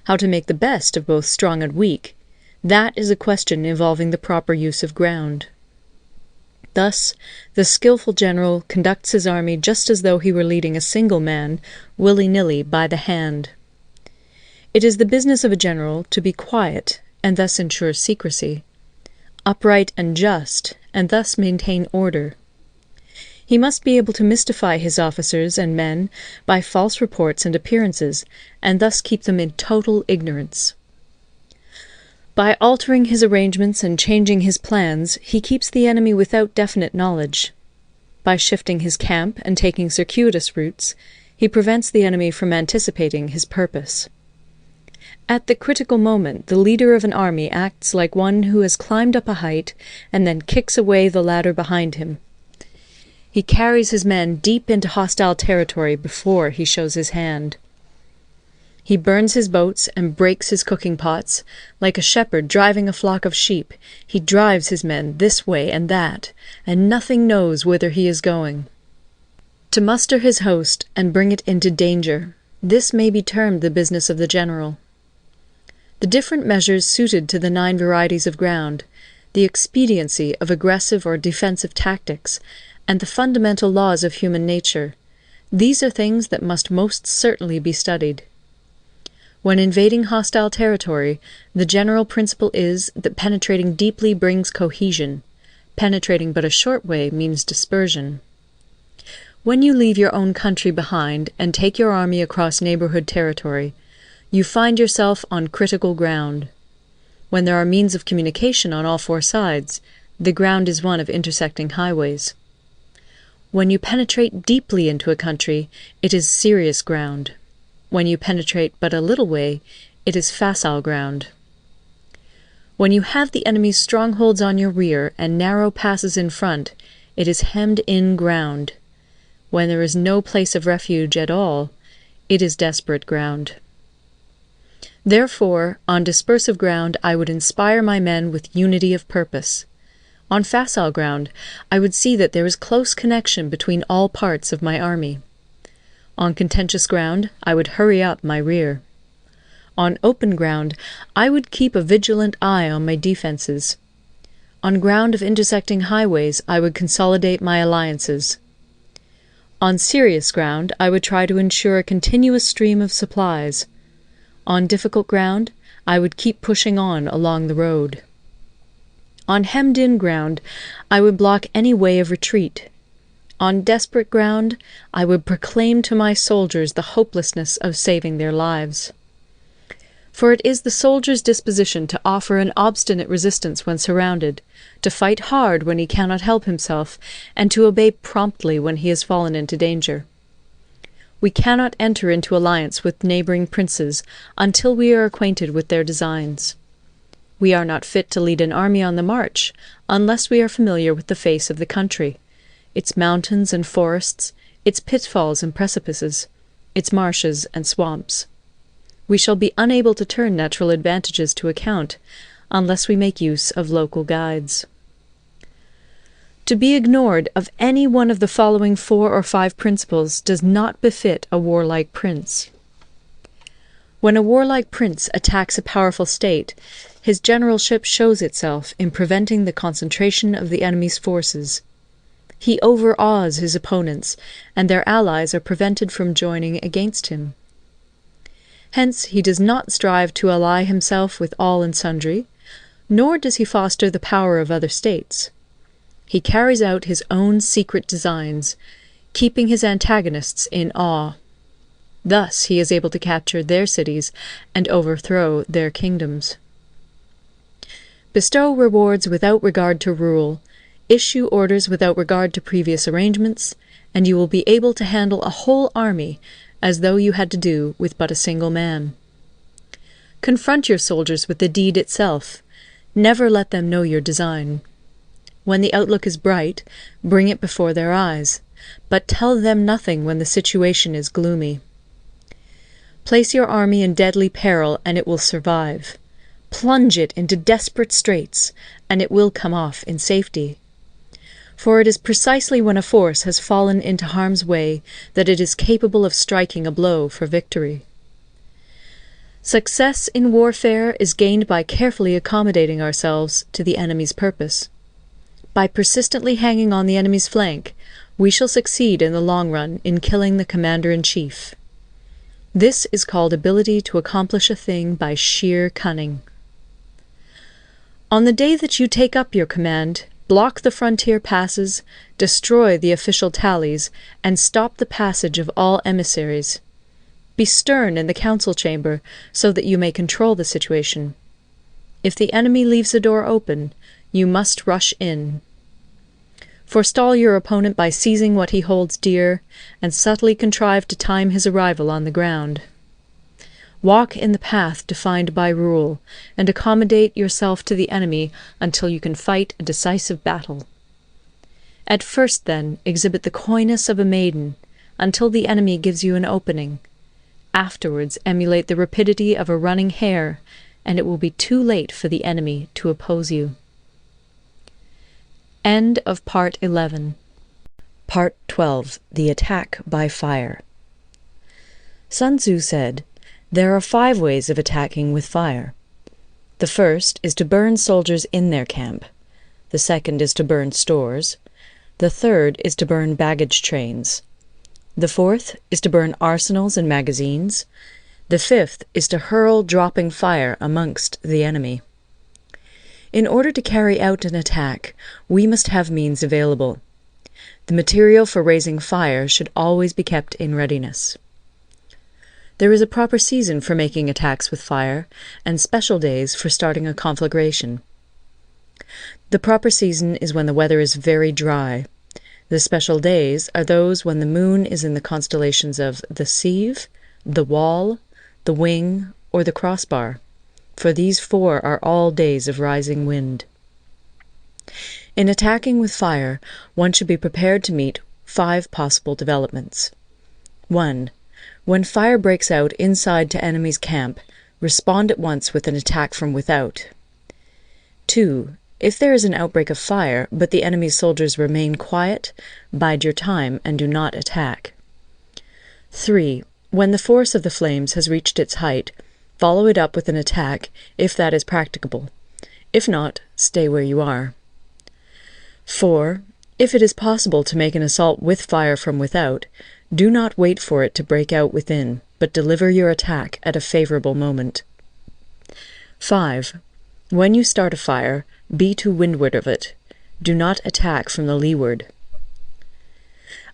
[SPEAKER 2] How to make the best of both strong and weak, that is a question involving the proper use of ground. Thus, the skillful general conducts his army just as though he were leading a single man, willy-nilly, by the hand. It is the business of a general to be quiet, and thus ensure secrecy, upright and just, and thus maintain order. He must be able to mystify his officers and men by false reports and appearances, and thus keep them in total ignorance. By altering his arrangements and changing his plans, he keeps the enemy without definite knowledge. By shifting his camp and taking circuitous routes, he prevents the enemy from anticipating his purpose. At the critical moment, the leader of an army acts like one who has climbed up a height and then kicks away the ladder behind him. He carries his men deep into hostile territory before he shows his hand. He burns his boats and breaks his cooking pots. Like a shepherd driving a flock of sheep, he drives his men this way and that, and nothing knows whither he is going. To muster his host and bring it into danger, this may be termed the business of the general. The different measures suited to the 9 varieties of ground, the expediency of aggressive or defensive tactics, and the fundamental laws of human nature, these are things that must most certainly be studied. When invading hostile territory, the general principle is that penetrating deeply brings cohesion. Penetrating but a short way means dispersion. When you leave your own country behind and take your army across neighborhood territory, you find yourself on critical ground. When there are means of communication on all 4 sides, the ground is one of intersecting highways. When you penetrate deeply into a country, it is serious ground. When you penetrate but a little way, it is facile ground. When you have the enemy's strongholds on your rear and narrow passes in front, it is hemmed-in ground. When there is no place of refuge at all, it is desperate ground. Therefore, on dispersive ground I would inspire my men with unity of purpose. On facile ground, I would see that there is close connection between all parts of my army. On contentious ground, I would hurry up my rear. On open ground, I would keep a vigilant eye on my defences. On ground of intersecting highways, I would consolidate my alliances. On serious ground, I would try to ensure a continuous stream of supplies. On difficult ground, I would keep pushing on along the road. On hemmed-in ground, I would block any way of retreat. On desperate ground, I would proclaim to my soldiers the hopelessness of saving their lives. For it is the soldier's disposition to offer an obstinate resistance when surrounded, to fight hard when he cannot help himself, and to obey promptly when he has fallen into danger. We cannot enter into alliance with neighbouring princes until we are acquainted with their designs. We are not fit to lead an army on the march unless we are familiar with the face of the country, its mountains and forests, its pitfalls and precipices, its marshes and swamps. We shall be unable to turn natural advantages to account unless we make use of local guides. To be ignored of any one of the following 4 or 5 principles does not befit a warlike prince. When a warlike prince attacks a powerful state, his generalship shows itself in preventing the concentration of the enemy's forces. He overawes his opponents, and their allies are prevented from joining against him. Hence he does not strive to ally himself with all and sundry, nor does he foster the power of other states. He carries out his own secret designs, keeping his antagonists in awe. Thus he is able to capture their cities and overthrow their kingdoms. Bestow rewards without regard to rule, issue orders without regard to previous arrangements, and you will be able to handle a whole army as though you had to do with but a single man. Confront your soldiers with the deed itself. Never let them know your design. When the outlook is bright, bring it before their eyes, but tell them nothing when the situation is gloomy. Place your army in deadly peril, and it will survive. Plunge it into desperate straits, and it will come off in safety. For it is precisely when a force has fallen into harm's way that it is capable of striking a blow for victory. Success in warfare is gained by carefully accommodating ourselves to the enemy's purpose. By persistently hanging on the enemy's flank, we shall succeed in the long run in killing the commander-in-chief. This is called ability to accomplish a thing by sheer cunning. On the day that you take up your command, block the frontier passes, destroy the official tallies, and stop the passage of all emissaries. Be stern in the council chamber so that you may control the situation. If the enemy leaves the door open, you must rush in. Forestall your opponent by seizing what he holds dear, and subtly contrive to time his arrival on the ground. Walk in the path defined by rule, and accommodate yourself to the enemy until you can fight a decisive battle. At first, then, exhibit the coyness of a maiden, until the enemy gives you an opening. Afterwards, emulate the rapidity of a running hare, and it will be too late for the enemy to oppose you. End of Part 11. Part 12. The Attack by Fire. Sun Tzu said, "There are 5 ways of attacking with fire. The first is to burn soldiers in their camp. The second is to burn stores. The third is to burn baggage trains. The fourth is to burn arsenals and magazines. The fifth is to hurl dropping fire amongst the enemy." In order to carry out an attack, we must have means available. The material for raising fire should always be kept in readiness. There is a proper season for making attacks with fire, and special days for starting a conflagration. The proper season is when the weather is very dry. The special days are those when the moon is in the constellations of the Sieve, the Wall, the Wing, or the Crossbar, for these 4 are all days of rising wind. In attacking with fire, one should be prepared to meet 5 possible developments. 1. When fire breaks out inside to enemy's camp, respond at once with an attack from without. 2. If there is an outbreak of fire, but the enemy's soldiers remain quiet, bide your time and do not attack. 3. When the force of the flames has reached its height, follow it up with an attack, if that is practicable. If not, stay where you are. 4. If it is possible to make an assault with fire from without, do not wait for it to break out within, but deliver your attack at a favorable moment. 5. When you start a fire, be to windward of it. Do not attack from the leeward.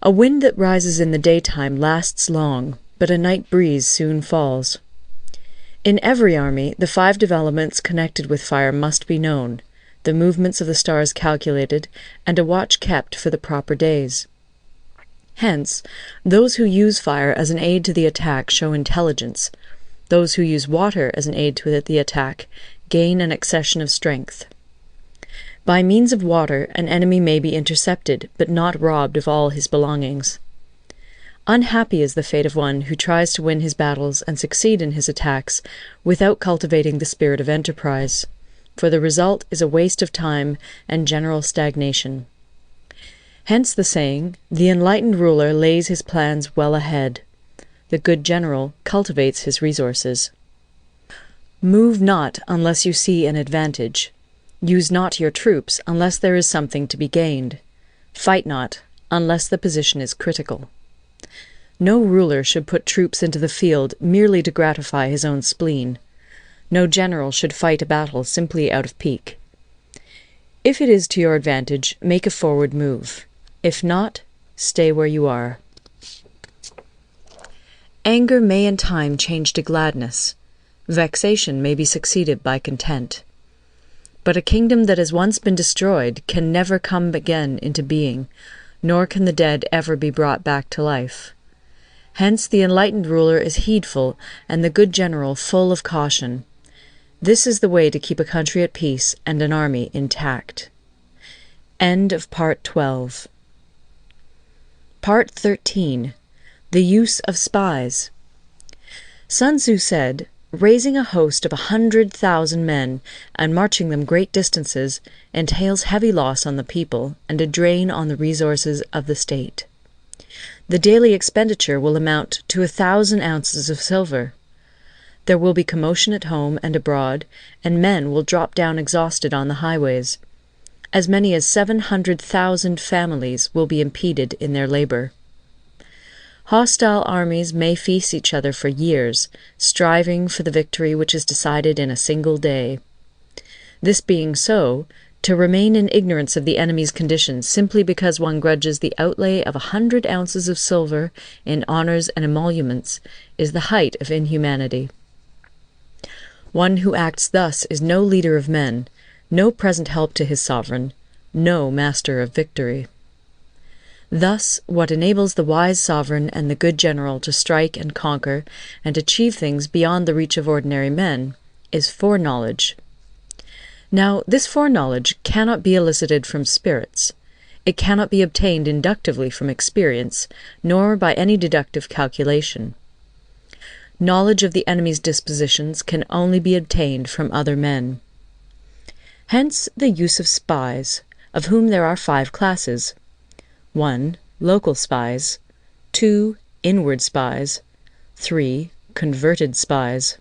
[SPEAKER 2] A wind that rises in the daytime lasts long, but a night breeze soon falls. In every army, the 5 developments connected with fire must be known, the movements of the stars calculated, and a watch kept for the proper days. Hence, those who use fire as an aid to the attack show intelligence. Those who use water as an aid to the attack gain an accession of strength. By means of water, an enemy may be intercepted, but not robbed of all his belongings. Unhappy is the fate of one who tries to win his battles and succeed in his attacks without cultivating the spirit of enterprise, for the result is a waste of time and general stagnation. Hence the saying, "The enlightened ruler lays his plans well ahead. The good general cultivates his resources." Move not unless you see an advantage. Use not your troops unless there is something to be gained. Fight not unless the position is critical. No ruler should put troops into the field merely to gratify his own spleen. No general should fight a battle simply out of pique. If it is to your advantage, make a forward move. If not, stay where you are. Anger may in time change to gladness. Vexation may be succeeded by content. But a kingdom that has once been destroyed can never come again into being, nor can the dead ever be brought back to life. Hence the enlightened ruler is heedful, and the good general full of caution. This is the way to keep a country at peace and an army intact. End of Part 12. Part 13. The Use of Spies. Sun Tzu said, "Raising a host of 100,000 men and marching them great distances entails heavy loss on the people and a drain on the resources of the state. The daily expenditure will amount to 1,000 ounces of silver. There will be commotion at home and abroad, and men will drop down exhausted on the highways. As many as 700,000 families will be impeded in their labor. Hostile armies may feast each other for years, striving for the victory which is decided in a single day. This being so, to remain in ignorance of the enemy's conditions simply because one grudges the outlay of 100 ounces of silver in honors and emoluments is the height of inhumanity. One who acts thus is no leader of men, no present help to his sovereign, no master of victory. Thus, what enables the wise sovereign and the good general to strike and conquer and achieve things beyond the reach of ordinary men is foreknowledge. Now, this foreknowledge cannot be elicited from spirits. It cannot be obtained inductively from experience, nor by any deductive calculation. Knowledge of the enemy's dispositions can only be obtained from other men. Hence the use of spies, of whom there are 5 classes. 1. Local spies. 2. Inward spies. 3. Converted spies.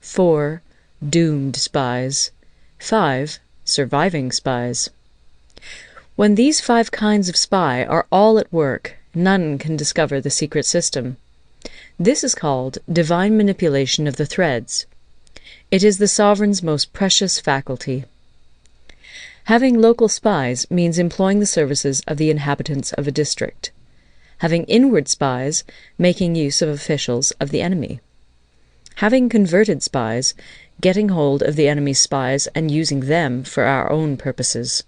[SPEAKER 2] 4. Doomed spies. 5. Surviving spies. When these 5 kinds of spy are all at work, none can discover the secret system. This is called divine manipulation of the threads. It is the sovereign's most precious faculty. Having local spies means employing the services of the inhabitants of a district. Having inward spies, making use of officials of the enemy. Having converted spies, getting hold of the enemy's spies and using them for our own purposes.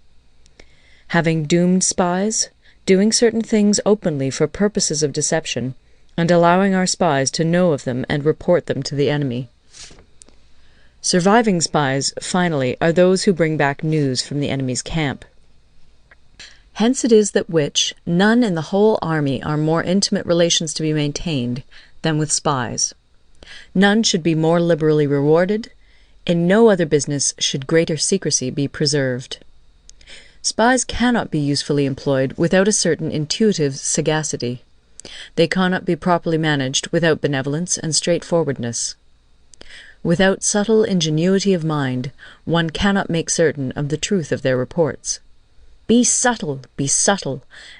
[SPEAKER 2] Having doomed spies, doing certain things openly for purposes of deception, and allowing our spies to know of them and report them to the enemy. Surviving spies, finally, are those who bring back news from the enemy's camp. Hence it is that which none in the whole army are more intimate relations to be maintained than with spies. None should be more liberally rewarded. In no other business should greater secrecy be preserved. Spies cannot be usefully employed without a certain intuitive sagacity. They cannot be properly managed without benevolence and straightforwardness. Without subtle ingenuity of mind, one cannot make certain of the truth of their reports. Be subtle,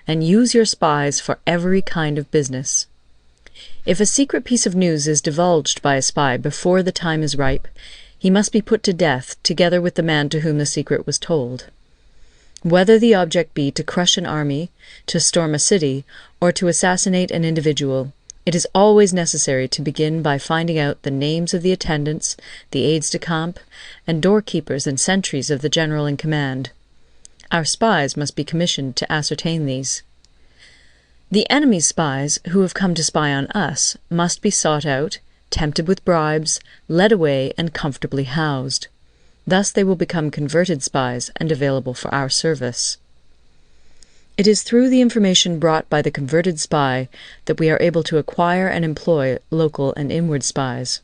[SPEAKER 2] and use your spies for every kind of business. If a secret piece of news is divulged by a spy before the time is ripe, he must be put to death together with the man to whom the secret was told. Whether the object be to crush an army, to storm a city, or to assassinate an individual, it is always necessary to begin by finding out the names of the attendants, the aides-de-camp, and doorkeepers and sentries of the general in command. Our spies must be commissioned to ascertain these. The enemy's spies, who have come to spy on us, must be sought out, tempted with bribes, led away, and comfortably housed. Thus they will become converted spies and available for our service. It is through the information brought by the converted spy that we are able to acquire and employ local and inward spies.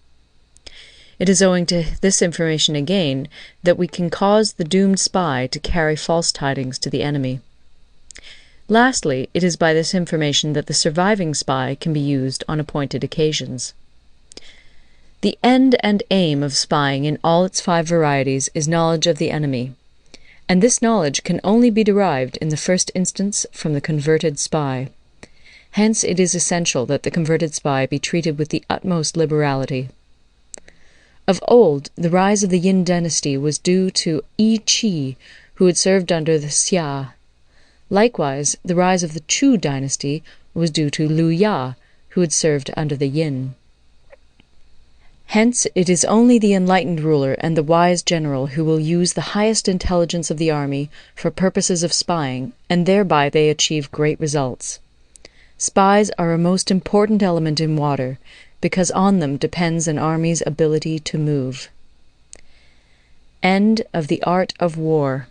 [SPEAKER 2] It is owing to this information again that we can cause the doomed spy to carry false tidings to the enemy. Lastly, it is by this information that the surviving spy can be used on appointed occasions. The end and aim of spying in all its 5 varieties is knowledge of the enemy, and this knowledge can only be derived in the first instance from the converted spy. Hence it is essential that the converted spy be treated with the utmost liberality. Of old, the rise of the Yin dynasty was due to Yi Qi, who had served under the Xia. Likewise, the rise of the Chu dynasty was due to Liu Ya, who had served under the Yin. Hence, it is only the enlightened ruler and the wise general who will use the highest intelligence of the army for purposes of spying, and thereby they achieve great results. Spies are a most important element in water, because on them depends an army's ability to move. End of the Art of War.